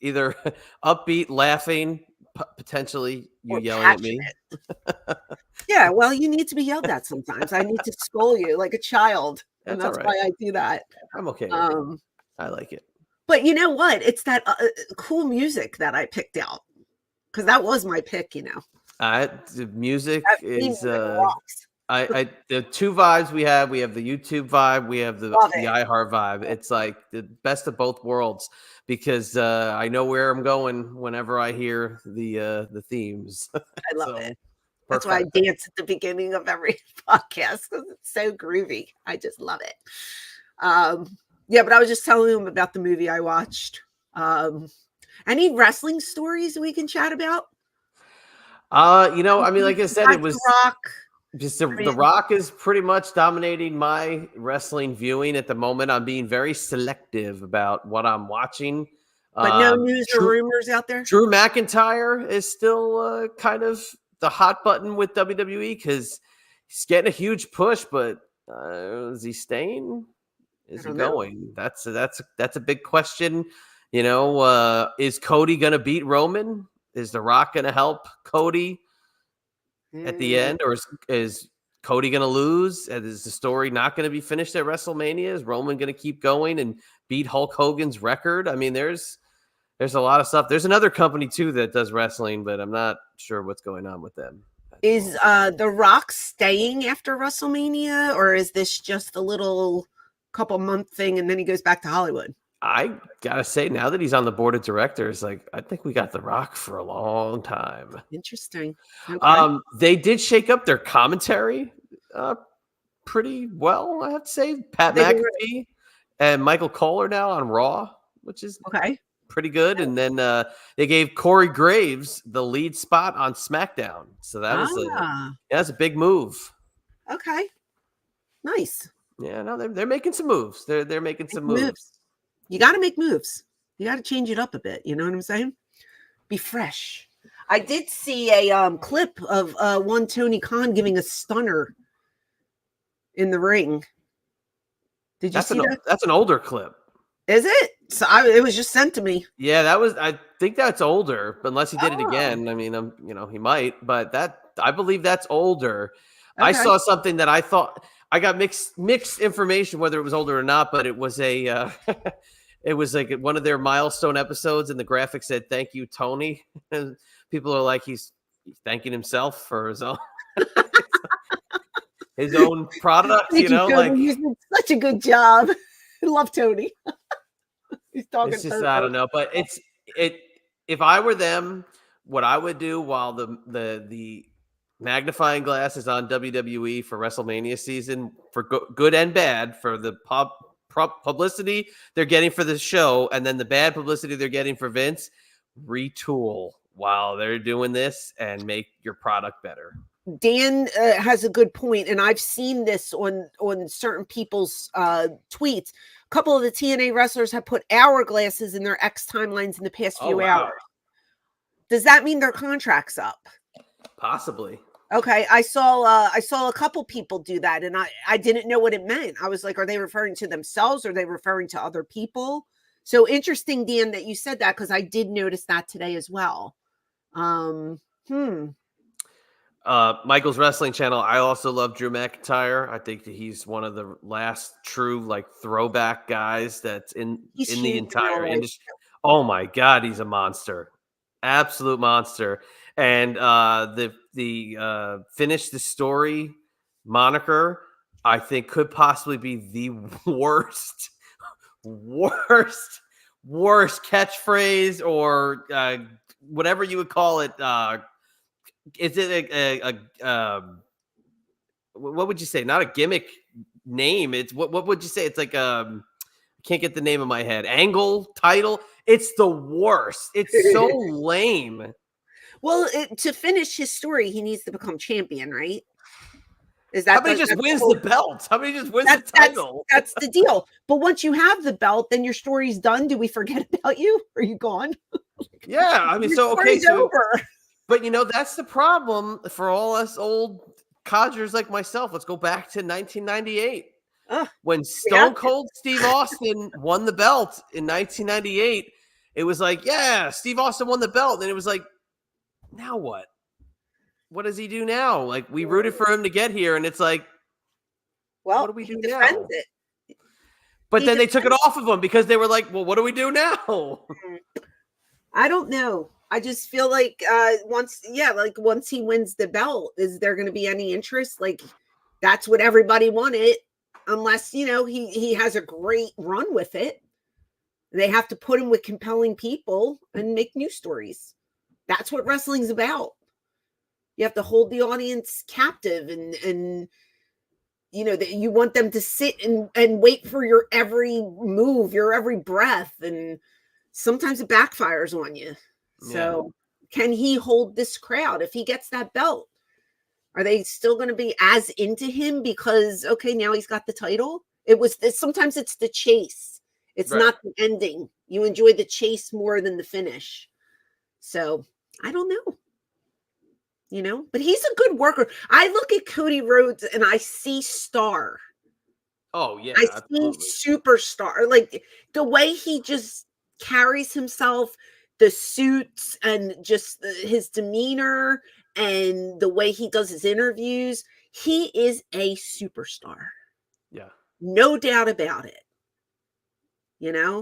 either upbeat, laughing, potentially you Or yelling at me. Yeah, well, you need to be yelled at sometimes. I need to scold you like a child, and That's that's all why right. I do that. I'm okay with it. I like it. But you know what? It's that cool music that I picked out, because that was my pick. The music That is rocks. the two vibes we have the YouTube vibe, we have the iHeart vibe. It's like the best of both worlds, because I know where I'm going whenever I hear the themes. I love it. That's Perfect. why I dance at the beginning of every podcast, because it's so groovy. I just love it. Yeah, but I was just telling him about the movie I watched. Any wrestling stories we can chat about? I mean, like I said, it was The Rock. Just the Rock is pretty much dominating my wrestling viewing at the moment. I'm being very selective about what I'm watching. But no news or rumors out there? Drew McIntyre is still kind of the hot button with WWE, because he's getting a huge push, but is he staying? Is he going? That's a big question. Is Cody going to beat Roman? Is The Rock going to help Cody at the end, or is Cody going to lose? Is the story not going to be finished at WrestleMania? Is Roman going to keep going and beat Hulk Hogan's record? I mean, there's a lot of stuff. There's another company too that does wrestling, but I'm not sure what's going on with them. Is The Rock staying after WrestleMania, or is this just a little couple month thing and then he goes back to Hollywood? I gotta say, now that he's on the board of directors, I think we got The Rock for a long time. Interesting. Okay. They did shake up their commentary pretty well, I have to say. Pat McAfee and Michael Cole are now on Raw, which is pretty good. And then they gave Corey Graves the lead spot on SmackDown, so that was that's a big move. Okay, nice. Yeah, no, they're making some moves. They're making some moves. You got to make moves. You got to change it up a bit. You know what I'm saying? Be fresh. I did see a clip of one Tony Khan giving a stunner in the ring. Did you see that? That's an older clip. Is it? So it was just sent to me. Yeah, I think that's older, unless he did it again. I mean, he might, but I believe that's older. Okay. I saw something that I thought I got mixed information whether it was older or not, but it was it was like one of their milestone episodes, and the graphic said, "Thank you, Tony." And people are like, he's thanking himself for his own his own product. Thank you, Tony. You did such a good job. I love Tony. He's talking. It's just, I don't know, but if I were them, what I would do while the magnifying glass is on WWE for WrestleMania season, for good and bad, for the publicity they're getting for the show, and then the bad publicity they're getting for Vince, retool while they're doing this and make your product better. Dan has a good point, and I've seen this on certain people's tweets. A couple of the TNA wrestlers have put hourglasses in their X timelines in the past few hours. Does that mean their contract's up? Possibly. Okay, I saw a couple people do that, and I didn't know what it meant. I was like, are they referring to themselves, or are they referring to other people? So interesting, Dan, that you said that, because I did notice that today as well. Michael's Wrestling Channel. I also love Drew McIntyre. I think that he's one of the last true throwback guys that's in the entire industry. Oh my God, he's a monster, absolute monster. And the finish the story moniker, I think, could possibly be the worst catchphrase, or whatever you would call it. Is it what would you say? Not a gimmick name. It's what would you say? It's like I can't get the name in my head. Angle title. It's the worst. It's so lame. Well, to finish his story, he needs to become champion, right? Is How that many just wins the belt? How many just wins the title? That's the deal. But once you have the belt, then your story's done. Do we forget about you? Are you gone? Yeah, I mean, Your so okay, story's over. but that's the problem for all us old codgers like myself. Let's go back to 1998 when Stone Cold Steve Austin won the belt in 1998. It was like, yeah, Steve Austin won the belt, and it was like, now what? What does he do now? Like, we rooted for him to get here, and it's like, well, what do we do now? But then they took it off of him because they were like, well, what do we do now? I don't know. I just feel like once he wins the belt, is there going to be any interest? Like, that's what everybody wanted, unless he has a great run with it. They have to put him with compelling people and make new stories. That's what wrestling's about. You have to hold the audience captive, and that you want them to sit and wait for your every move, your every breath, and sometimes it backfires on you. So can he hold this crowd if he gets that belt? Are they still going to be as into him because, okay, now he's got the title? Sometimes it's the chase. It's not the ending. You enjoy the chase more than the finish. So I don't know. But he's a good worker. I look at Cody Rhodes and I see star. Oh yeah, I see superstar. Like the way he just carries himself, the suits, and just his demeanor, and the way he does his interviews. He is a superstar. Yeah, no doubt about it. Yeah.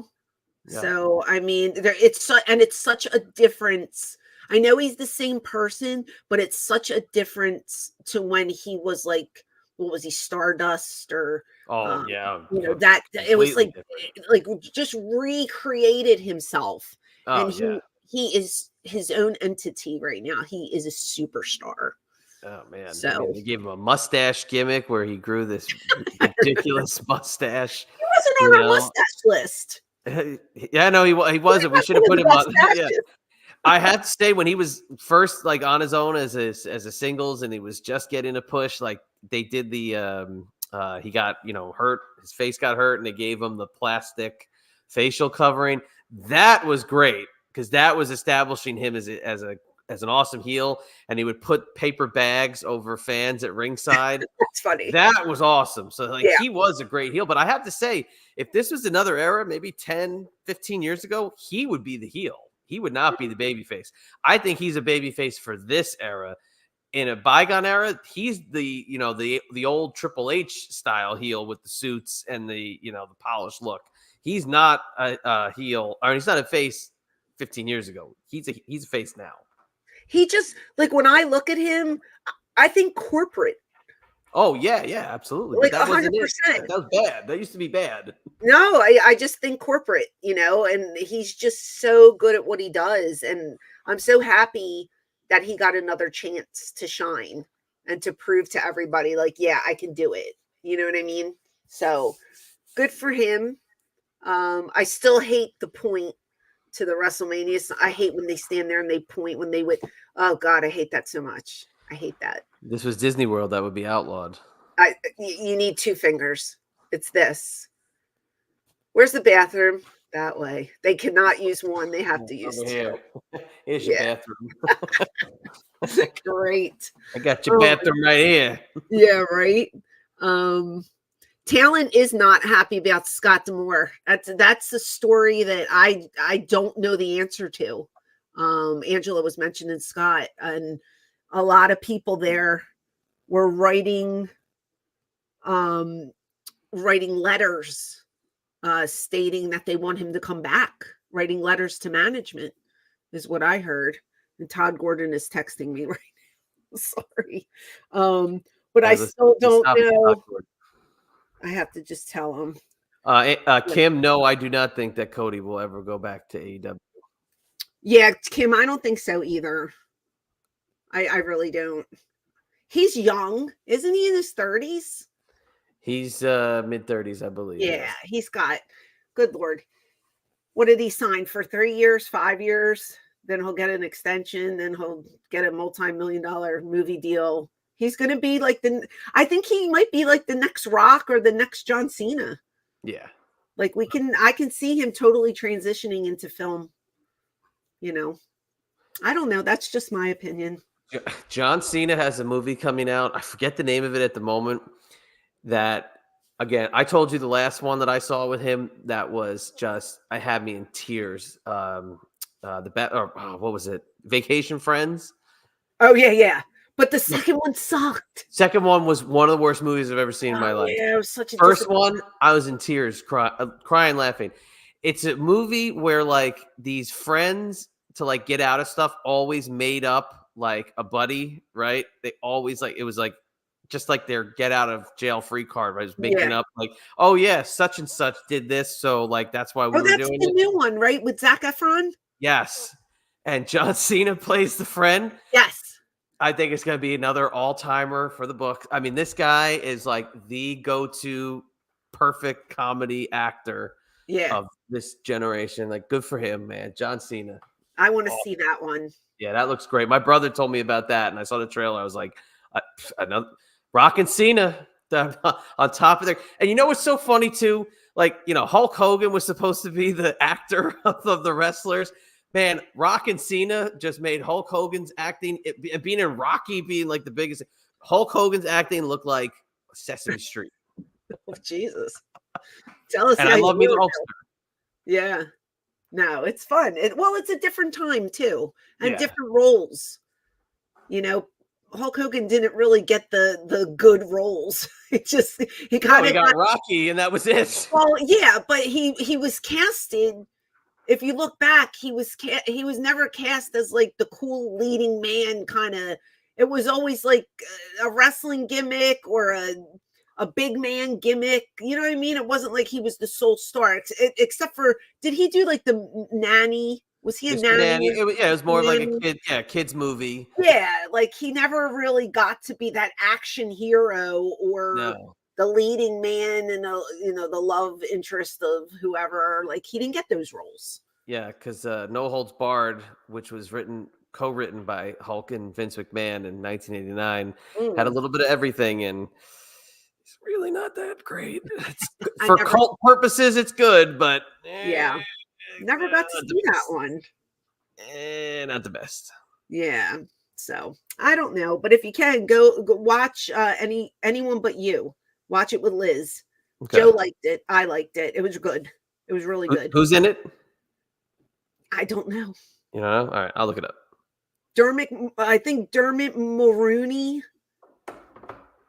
So I mean, it's such a difference. I know he's the same person, but it's such a difference to when he was like, what was he, Stardust or that it was like just recreated himself. And he is his own entity right now. He is a superstar. Oh man! So I mean, they gave him a mustache gimmick where he grew this ridiculous mustache. He wasn't on our mustache list. Yeah, no, he wasn't. We should have put him on. Yeah. I had to say when he was first like on his own as a singles and he was just getting a push, like they did the he got hurt, his face got hurt, and they gave him the plastic facial covering. That was great because that was establishing him as an awesome heel, and he would put paper bags over fans at ringside. That's funny. That was awesome. So he was a great heel, but I have to say, if this was another era, maybe 10, 15 years ago, he would be the heel. He would not be the babyface. I think he's a babyface for this era. In a bygone era, he's the old Triple H style heel with the suits and the polished look. He's not a heel, or he's not a face 15 years ago. He's a face now. He just, like, when I look at him, I think corporate. Oh yeah, absolutely. Like, that 100%. That was bad. That used to be bad. No, I just think corporate, and he's just so good at what he does. And I'm so happy that he got another chance to shine and to prove to everybody, like, yeah, I can do it. You know what I mean? So good for him. I still hate the point to the WrestleManias. I hate when they stand there and they point when they would. Oh God, I hate that so much. I hate that. This was Disney World. That would be outlawed. You need two fingers. It's this. Where's the bathroom? That way. They cannot use one. They have to use two. Here's your bathroom. Great. I got your bathroom right here. Yeah, right. Talent is not happy about Scott D'Amore. That's the story that I don't know the answer to. Angela was mentioning Scott, and a lot of people there were writing letters stating that they want him to come back. Writing letters to management is what I heard. And Todd Gordon is texting me right now. Sorry. But I still don't know. I have to just tell him. Kim, no, I do not think that Cody will ever go back to AEW. Yeah, Kim, I don't think so either. I really don't. He's young. Isn't he in his 30s? He's mid-30s, I believe. Yeah, he's got, good Lord. What did he sign for? 3 years, 5 years? then he'll get an extension, then he'll get a multi-million-dollar movie deal. He's going to be like I think he might be like the next Rock or the next John Cena. Yeah. Like I can see him totally transitioning into film. You know, I don't know. That's just my opinion. John Cena has a movie coming out. I forget the name of it at the moment. That, again, I told you the last one that I saw with him that was just, I had me in tears. What was it? Vacation Friends. Oh yeah. But the second one sucked. Second one was one of the worst movies I've ever seen in my life. Yeah, it was such a First one, I was in tears, crying, laughing. It's a movie where like these friends to like get out of stuff always made up like a buddy, right? They always it was like just like their get out of jail free card, right? Just making up like, oh yeah, such and such did this, so like that's why we were doing it. That's the new one, right? With Zac Efron? Yes. And John Cena plays the friend. Yes. I think it's going to be another all-timer for the book. I mean, this guy is like the go-to perfect comedy actor of this generation. Like, good for him, man. John Cena. I want to see that one. Yeah, that looks great. My brother told me about that, and I saw the trailer. I was like, another Rock and Cena on top of there. And you know what's so funny, too? Like, you know, Hulk Hogan was supposed to be the actor of the wrestlers. Man, Rock and Cena just made Hulk Hogan's acting, being in Rocky, being like the biggest. Hulk Hogan's acting looked like Sesame Street. Oh, Jesus. Tell us. And I love me the Hulkster. Yeah. No, it's fun. It's a different time too, and different roles. You know, Hulk Hogan didn't really get the good roles. He got Rocky, and that was it. Well, yeah, but he was casted. If you look back, he was never cast as like the cool leading man kind of. It was always like a wrestling gimmick or a big man gimmick. You know what I mean? It wasn't like he was the sole star, except for, did he do like the nanny? Was he a nanny? It was more like a kid's movie. Yeah, like he never really got to be that action hero or the leading man and the love interest of whoever. Like he didn't get those roles. Yeah, because No Holds Barred, which was co-written by Hulk and Vince McMahon in 1989, had a little bit of everything, and it's really not that great. For cult purposes, it's good, but never got to see that one. Not the best. Yeah, so I don't know, but if you can go watch Anyone But You. Watch it with Liz. Okay. Joe liked it. I liked it. It was good. It was really good. Who's in it? I don't know. You know? All right, I'll look it up. I think Dermot Mulroney.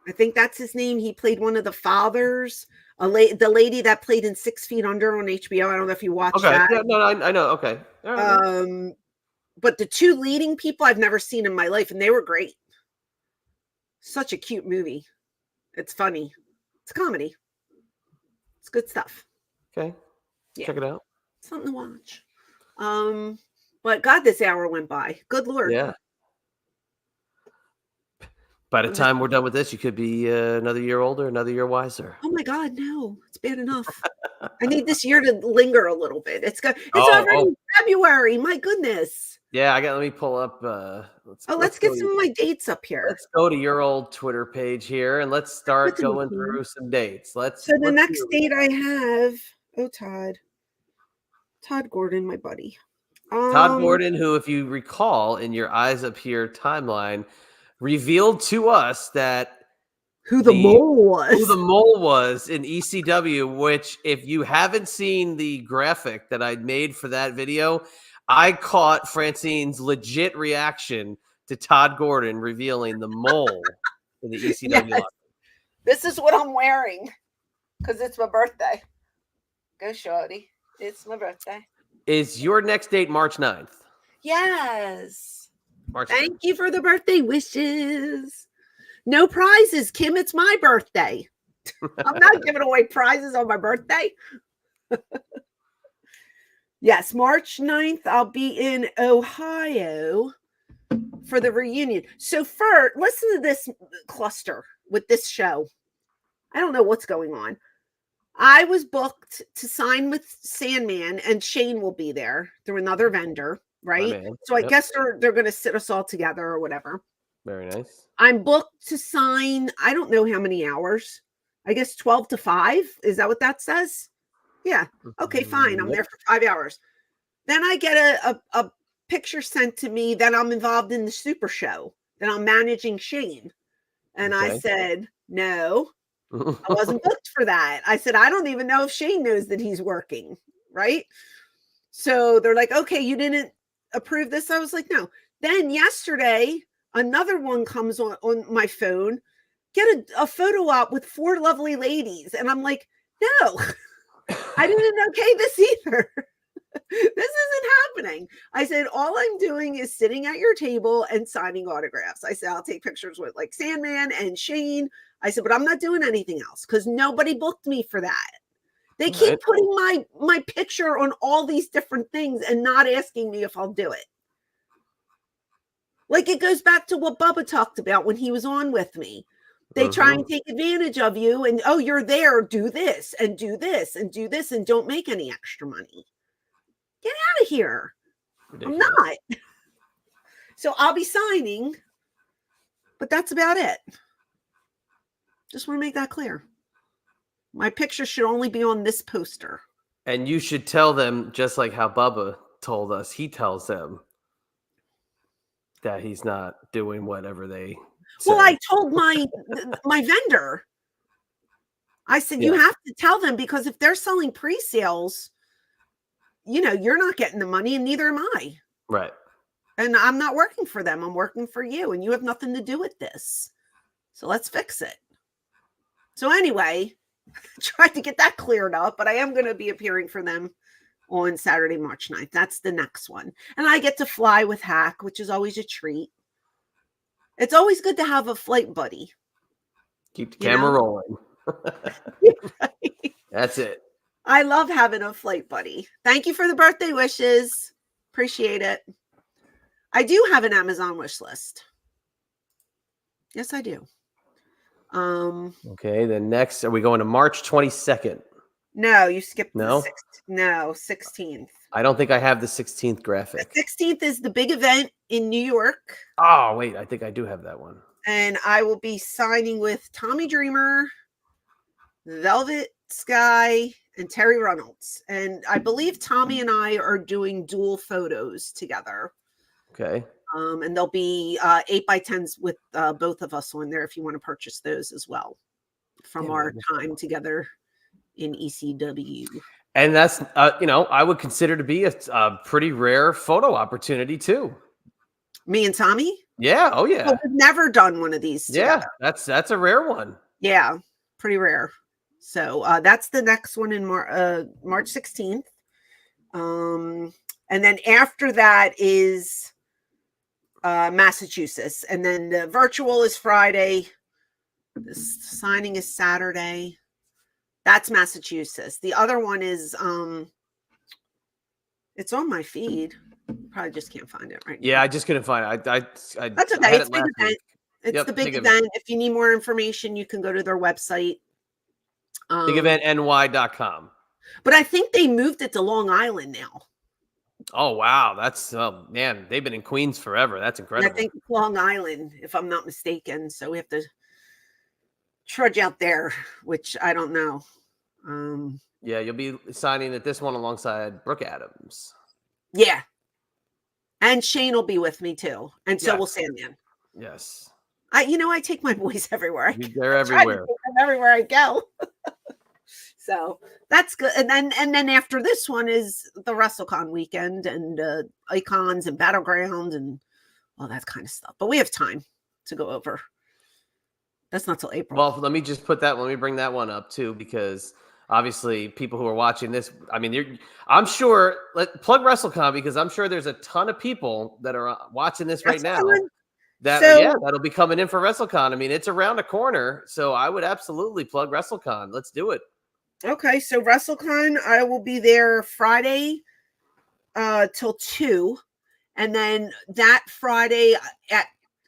I think that's his name. He played one of the fathers. The lady that played in 6 Feet Under on HBO. I don't know if you watched that. Yeah, no, I know. Okay. All right. But the two leading people I've never seen in my life, and they were great. Such a cute movie. It's funny. It's comedy. It's good stuff. Okay. Check it out. Something to watch. But God, this hour went by. Good Lord. Yeah. By the time we're done with this, you could be another year older, another year wiser. Oh my God, no. It's bad enough. I need this year to linger a little bit. It's already February. My goodness. Yeah, let me pull up. Let's get some of my dates up here. Let's go to your old Twitter page here and let's start going through some dates. The next date I have, Todd Gordon, my buddy. Todd Gordon, who, if you recall, in your Eyes Up Here timeline, revealed to us that who the mole was in ECW, which, if you haven't seen the graphic that I made for that video, I caught Francine's legit reaction to Todd Gordon revealing the mole in the ECW. Yes. This is what I'm wearing because it's my birthday. Go, shorty. It's my birthday. Is your next date March 9th? Yes. March 9th. Thank you for the birthday wishes. No prizes, Kim. It's my birthday. I'm not giving away prizes on my birthday. Yes, March 9th, I'll be in Ohio for the reunion. So first, listen to this cluster with this show. I don't know what's going on. I was booked to sign with Sandman, and Shane will be there through another vendor. right? man. So I Yep. guess they're going to sit us all together or whatever. Very nice. I'm booked to sign, I don't know how many hours. I guess 12 to 5. Is that what that says? Yeah. Okay, fine. I'm there for 5 hours. Then I get a picture sent to me that I'm involved in the Super Show, that I'm managing Shane. And I said, no, I wasn't booked for that. I said, I don't even know if Shane knows that he's working, right? So they're like, okay, you didn't approve this? I was like, no. Then yesterday, another one comes on my phone, get a photo op with 4 lovely ladies. And I'm like, no, I didn't okay this either. This isn't happening. I said, all I'm doing is sitting at your table and signing autographs. I said, I'll take pictures with like Sandman and Shane. I said, but I'm not doing anything else because nobody booked me for that. They keep putting my picture on all these different things and not asking me if I'll do it. Like it goes back to what Bubba talked about when he was on with me. They try and take advantage of you and, oh, you're there, do this and do this and do this and don't make any extra money. Get out of here. Ridiculous. I'm not. So I'll be signing, but that's about it. Just want to make that clear. My picture should only be on this poster. And you should tell them, just like how Bubba told us, he tells them that he's not doing whatever they say. Well, I told my vendor, I said, you have to tell them because if they're selling pre-sales, you know, you're not getting the money and neither am I. Right. And I'm not working for them. I'm working for you and you have nothing to do with this. So let's fix it. So anyway, tried to get that cleared up, but I am going to be appearing for them on Saturday, March 9th. That's the next one. And I get to fly with Hack, which is always a treat. It's always good to have a flight buddy. Keep the camera rolling. Right. That's it. I love having a flight buddy. Thank you for the birthday wishes. Appreciate it. I do have an Amazon wish list. Yes, I do. Okay, then next, are we going to March 22nd? No, you skipped no? the 16th. I don't think I have the 16th graphic. The 16th is the big event in New York. Oh, wait, I think I do have that one. And I will be signing with Tommy Dreamer, Velvet Sky, and Terry Reynolds. And I believe Tommy and I are doing dual photos together. Okay. And there'll be 8x10s with both of us on there if you want to purchase those as well from our time together in ECW. And that's, I would consider to be a pretty rare photo opportunity too. Me and Tommy? Yeah. Oh, yeah. Well, we've never done one of these together. Yeah, that's a rare one. Yeah, pretty rare. So that's the next one in March 16th. And then after that is Massachusetts. And then the virtual is Friday. The signing is Saturday. That's Massachusetts. The other one is it's on my feed. Probably just can't find it right now. Yeah, I just couldn't find it. That's okay. It's big event. It's the big event. If you need more information, you can go to their website. BigEventNY.com. But I think they moved it to Long Island now. Oh, wow. That's, man, they've been in Queens forever. That's incredible. I think Long Island, if I'm not mistaken. So we have to trudge out there, which I don't know. Yeah, you'll be signing at this one alongside Brooke Adams. Yeah. And Shane will be with me too. And so will Sandman. Yes. I take my boys everywhere. They're everywhere. Everywhere I go. So that's good. And then after this one is the WrestleCon weekend and Icons and Battleground and all that kind of stuff. But we have time to go over. That's not till April. Well, let me bring that one up too, because obviously people who are watching this, I mean, I'm sure, plug WrestleCon, because I'm sure there's a ton of people that are watching this right now. That'll be coming in for WrestleCon. I mean, it's around the corner, so I would absolutely plug WrestleCon. Let's do it. Okay, so WrestleCon, I will be there Friday till 2, and then that Friday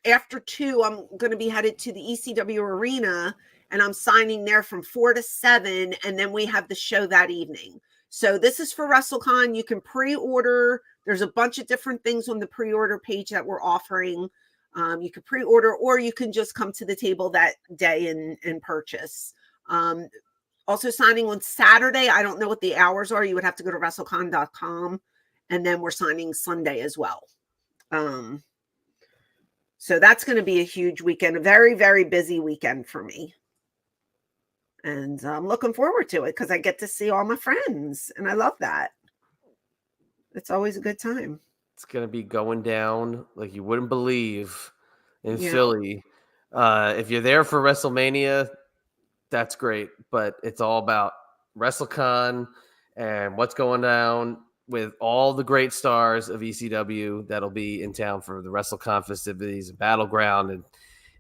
after 2, I'm going to be headed to the ECW Arena, and I'm signing there from 4 to 7, and then we have the show that evening. So this is for WrestleCon. You can pre-order. There's a bunch of different things on the pre-order page that we're offering. You can pre-order, or you can just come to the table that day and purchase. Also signing on Saturday. I don't know what the hours are. You would have to go to WrestleCon.com, and then we're signing Sunday as well. So that's going to be a huge weekend, a very, very busy weekend for me. And I'm looking forward to it because I get to see all my friends, and I love that. It's always a good time. It's going to be going down like you wouldn't believe in Philly. If you're there for WrestleMania, that's great. But it's all about WrestleCon and what's going down with all the great stars of ECW that'll be in town for the WrestleCon festivities and Battleground. And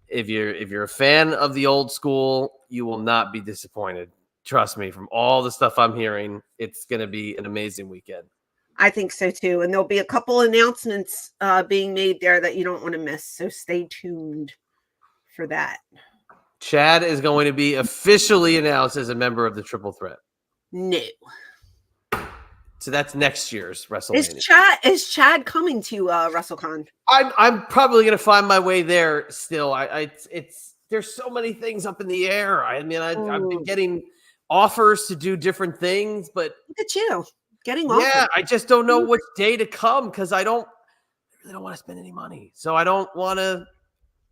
if you're a fan of the old school, you will not be disappointed. Trust me, from all the stuff I'm hearing, it's going to be an amazing weekend. I think so too. And there'll be a couple announcements being made there that you don't want to miss. So stay tuned for that. Chad is going to be officially announced as a member of the Triple Threat. No. So that's next year's WrestleMania. Is Chad coming to WrestleCon? I'm probably going to find my way there still. There's so many things up in the air. I mean, I've been getting offers to do different things, but look at you getting offers. Yeah, I just don't know which day to come because I really don't want to spend any money. So I don't want to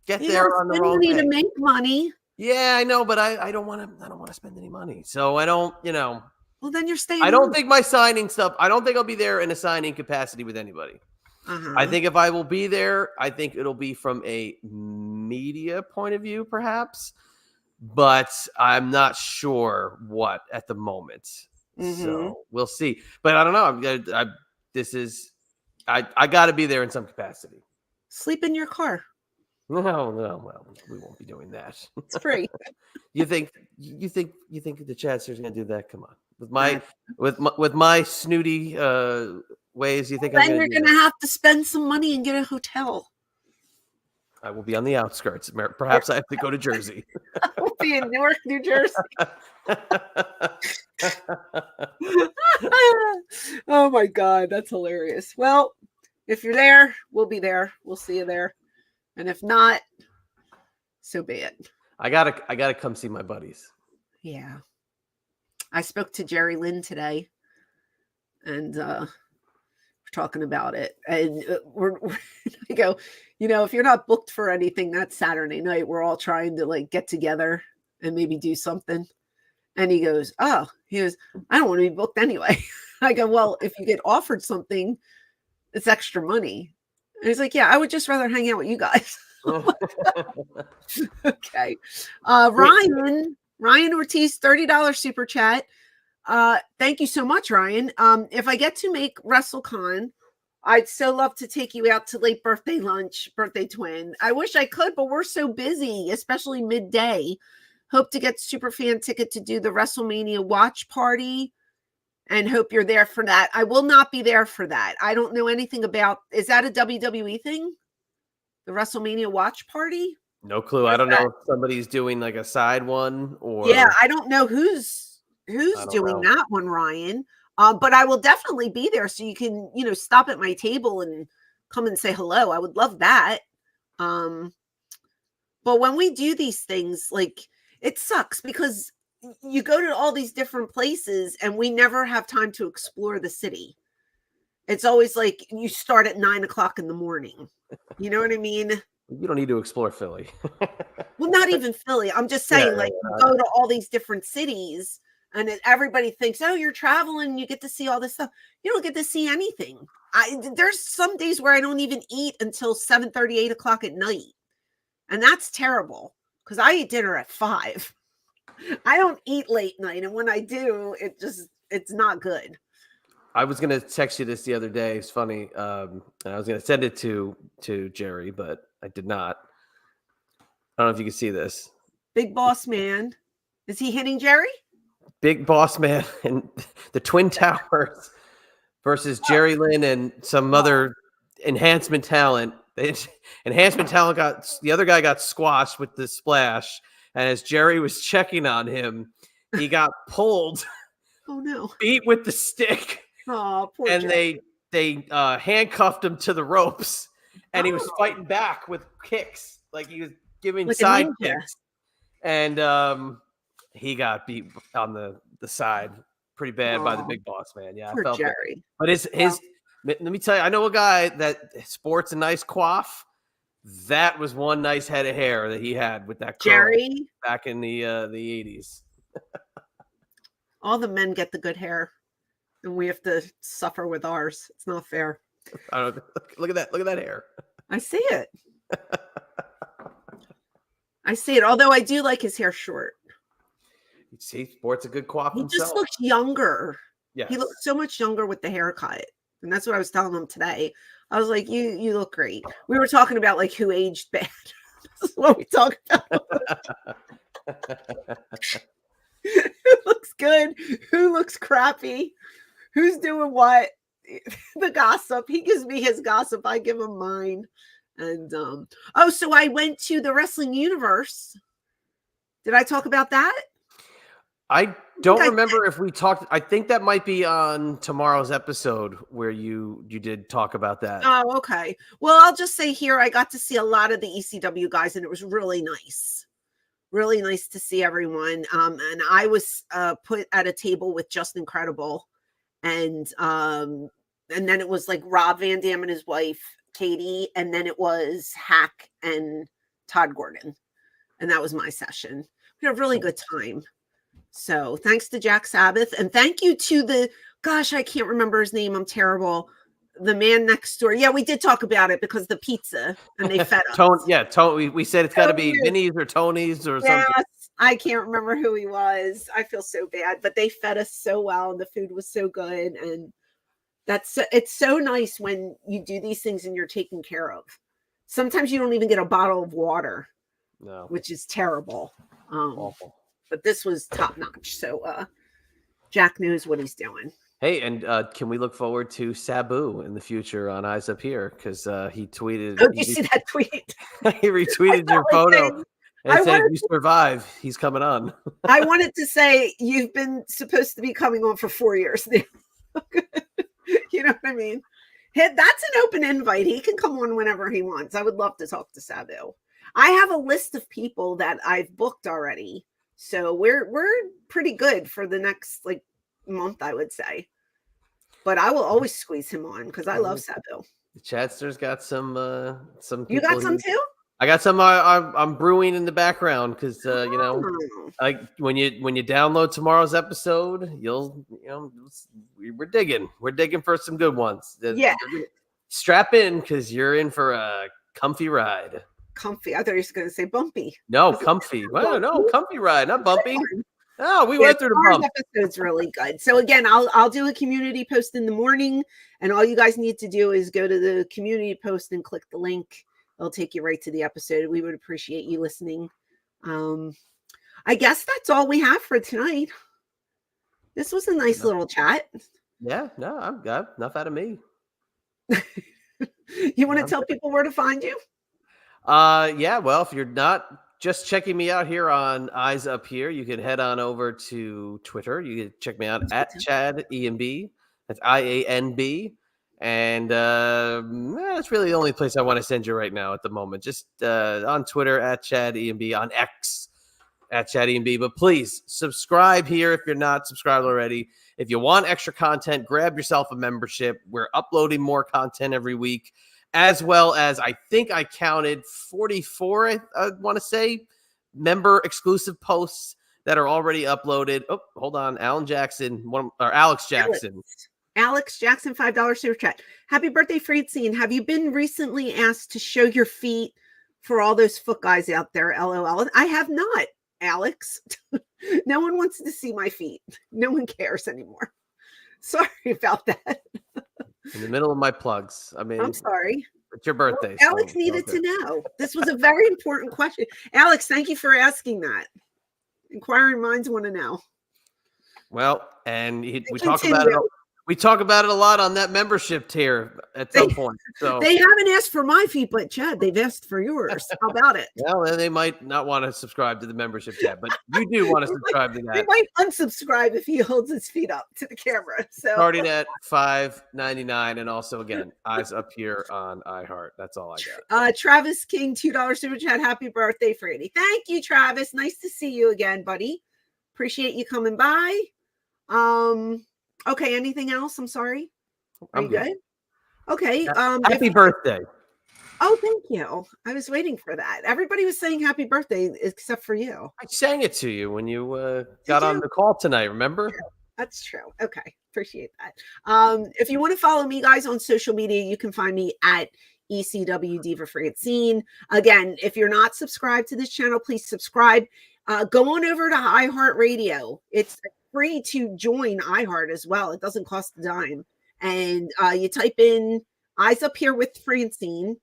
get there on the wrong day. To make money. Yeah, I know, but I don't want to spend any money. So I don't, Well, then you're staying. I don't think my signing stuff. I don't think I'll be there in a signing capacity with anybody. I think if I will be there, I think it'll be from a media point of view, perhaps. But I'm not sure what at the moment. So we'll see. But I don't know. I got to be there in some capacity. Sleep in your car. No. Well, we won't be doing that. It's free. You think the Chadster's going to do that? Come on. With my snooty ways, you think then you're going to have to spend some money and get a hotel. I will be on the outskirts. Perhaps I have to go to Jersey. I will be in Newark, New Jersey. Oh my God, that's hilarious. Well, if you're there, we'll be there. We'll see you there. And if not, so be it. I gotta come see my buddies. Yeah. I spoke to Jerry Lynn today, and we're talking about it. And I go, if you're not booked for anything that Saturday night, we're all trying to get together and maybe do something. And he goes, I don't want to be booked anyway. I go, well, if you get offered something, it's extra money. And he's like, yeah, I would just rather hang out with you guys. Okay. Ryan Ortiz, $30 super chat. Thank you so much, Ryan. If I get to make WrestleCon, I'd so love to take you out to late birthday lunch, birthday twin. I wish I could, but we're so busy, especially midday. Hope to get Superfan ticket to do the WrestleMania watch party, and hope you're there for that. I will not be there for that. I don't know anything about. Is that a WWE thing? The WrestleMania watch party? No clue. I don't know if somebody's doing a side one or. Yeah, I don't know who's doing that one, Ryan. But I will definitely be there, so you can stop at my table and come and say hello. I would love that. But when we do these things, it sucks because you go to all these different places and we never have time to explore the city. It's always you start at 9:00 in the morning. You know what I mean? You don't need to explore Philly. Well, not even Philly. I'm just saying, you go to all these different cities and everybody thinks, oh, you're traveling, you get to see all this stuff. You don't get to see anything. There's some days where I don't even eat until 7:30, 8:00 at night. And that's terrible because I eat dinner at 5. I don't eat late night. And when I do, it's not good. I was going to text you this the other day. It's funny. And I was going to send it to Jerry, but I did not. I don't know if you can see this. Big Boss Man. Is he hitting Jerry? Big Boss Man and the Twin Towers versus Jerry Lynn and some other enhancement talent. Enhancement talent the other guy got squashed with the splash. And as Jerry was checking on him, he got pulled. Oh no! Beat with the stick. Oh, poor and Jerry. they handcuffed him to the ropes, and he was fighting back with kicks, like he was giving Like a side ninja. kicks, and he got beat on the side pretty bad by the big boss man. Yeah, Poor I felt Jerry. it. But his let me tell you, I know a guy that sports a nice coif. That was one nice head of hair that he had with that curl Jerry back in the 80s. All the men get the good hair, and we have to suffer with ours. It's not fair. Look at that! Look at that hair. I see it. I see it. Although I do like his hair short. He sports a good coif He himself. just looks younger. Yes. He looks so much younger with the haircut. And that's what I was telling him today. I was like, you look great. We were talking about like who aged bad. This is what we talk about. Who looks good? Who looks crappy? Who's doing what? The gossip. He gives me his gossip. I give him mine. And so I went to the Wrestling Universe. Did I talk about that? I don't remember if we talked. I think that might be on tomorrow's episode where you did talk about that. Oh, okay. Well, I'll just say here, I got to see a lot of the ECW guys, and it was really nice. Really nice to see everyone. And I was put at a table with Just Incredible, and then it was like Rob Van Dam and his wife Katie, and then it was Hack and Todd Gordon, and that was my session. We had a really good time. So thanks to Jack Sabbath, and thank you to I can't remember his name. I'm terrible. The man next door. Yeah, we did talk about it because the pizza, and they fed us. Tony. We said it's got to be Vinny's or Tony's or something. I can't remember who he was. I feel so bad, but they fed us so well, and the food was so good. And it's so nice when you do these things and you're taken care of. Sometimes you don't even get a bottle of water, which is terrible. Awful. But this was top notch. So Jack knows what he's doing. Hey, and can we look forward to Sabu in the future on Eyes Up Here? Because he tweeted. Oh, did you see that tweet? He retweeted your photo and said, if you survive, he's coming on. I wanted to say, you've been supposed to be coming on for 4 years now. You know what I mean? That's an open invite. He can come on whenever he wants. I would love to talk to Sabu. I have a list of people that I've booked already. So we're pretty good for the next month, I would say. But I will always squeeze him on because I love Sabu. The Chadster's got some. You got some too? I got some. I'm brewing in the background because like when you download tomorrow's episode, we're digging for some good ones. Yeah, strap in because you're in for a comfy ride. Comfy. I thought you were going to say bumpy. No, comfy. Well, no, comfy ride, not bumpy. No, we went through the bump. Episode's really good. So again, I'll do a community post in the morning, and all you guys need to do is go to the community post and click the link. It'll take you right to the episode. We would appreciate you listening. I guess that's all we have for tonight. This was a nice little chat. Yeah, no, I've got enough out of me. You want to tell people where to find you? Yeah, well, if you're not just checking me out here on Eyes Up Here, you can head on over to Twitter. You can check me out at Chad EMB. That's IANB. And that's really the only place I want to send you right now at the moment. Just on Twitter at Chad EMB, on X at Chad EMB. But please subscribe here if you're not subscribed already. If you want extra content, grab yourself a membership. We're uploading more content every week, as well as I think I counted 44, I want to say, member exclusive posts that are already uploaded. Oh, hold on. Alex Jackson, Alex Jackson, $5 super chat. Happy birthday, Francine. Have you been recently asked to show your feet for all those foot guys out there? LOL. I have not, Alex. No one wants to see my feet. No one cares anymore. Sorry about that. In the middle of my plugs. I mean, I'm sorry. It's your birthday. Well, Alex needed to know. This was a very important question. Alex, thank you for asking that. Inquiring minds want to know. Well, and we talk about it. We talk about it a lot on that membership tier at some point. So they haven't asked for my feet, but Chad, they've asked for yours. How about it? Well, then they might not want to subscribe to the membership tab, but you do want to subscribe to They that. might unsubscribe if he holds his feet up to the camera. So Starting at $5.99, and also again, eyes up here on iHeart. That's all I got. Travis King, $2 super chat. Happy birthday, Franny. Thank you, Travis. Nice to see you again, buddy. Appreciate you coming by. Okay, anything else? I'm sorry. Are you good? Okay. Happy birthday. Oh, thank you. I was waiting for that. Everybody was saying happy birthday except for you. I sang it to you when you got on the call tonight, remember? That's true. Okay. Appreciate that. If you want to follow me, guys, on social media, you can find me at ECW Diva Francine. Again, if you're not subscribed to this channel, please subscribe. Go on over to iHeartRadio. It's free to join iHeart as well. It doesn't cost a dime. And you type in Eyes Up Here with Francine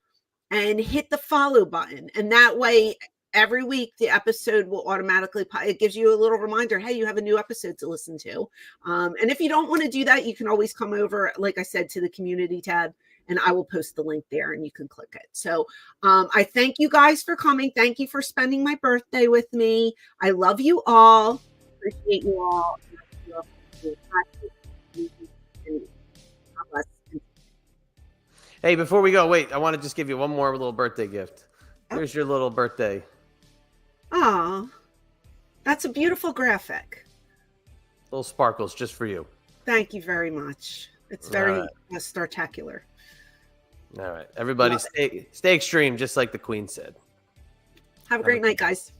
and hit the follow button. And that way, every week, the episode will automatically it gives you a little reminder, hey, you have a new episode to listen to. And if you don't want to do that, you can always come over, like I said, to the community tab, and I will post the link there and you can click it. So I thank you guys for coming. Thank you for spending my birthday with me. I love you all. Appreciate you all. Hey, before we go, wait, I want to just give you one more little birthday gift. Here's your little birthday. Oh, that's a beautiful graphic. Little sparkles just for you. Thank you very much. It's very startacular. All right. Everybody stay extreme, just like the Queen said. Have a great night, guys.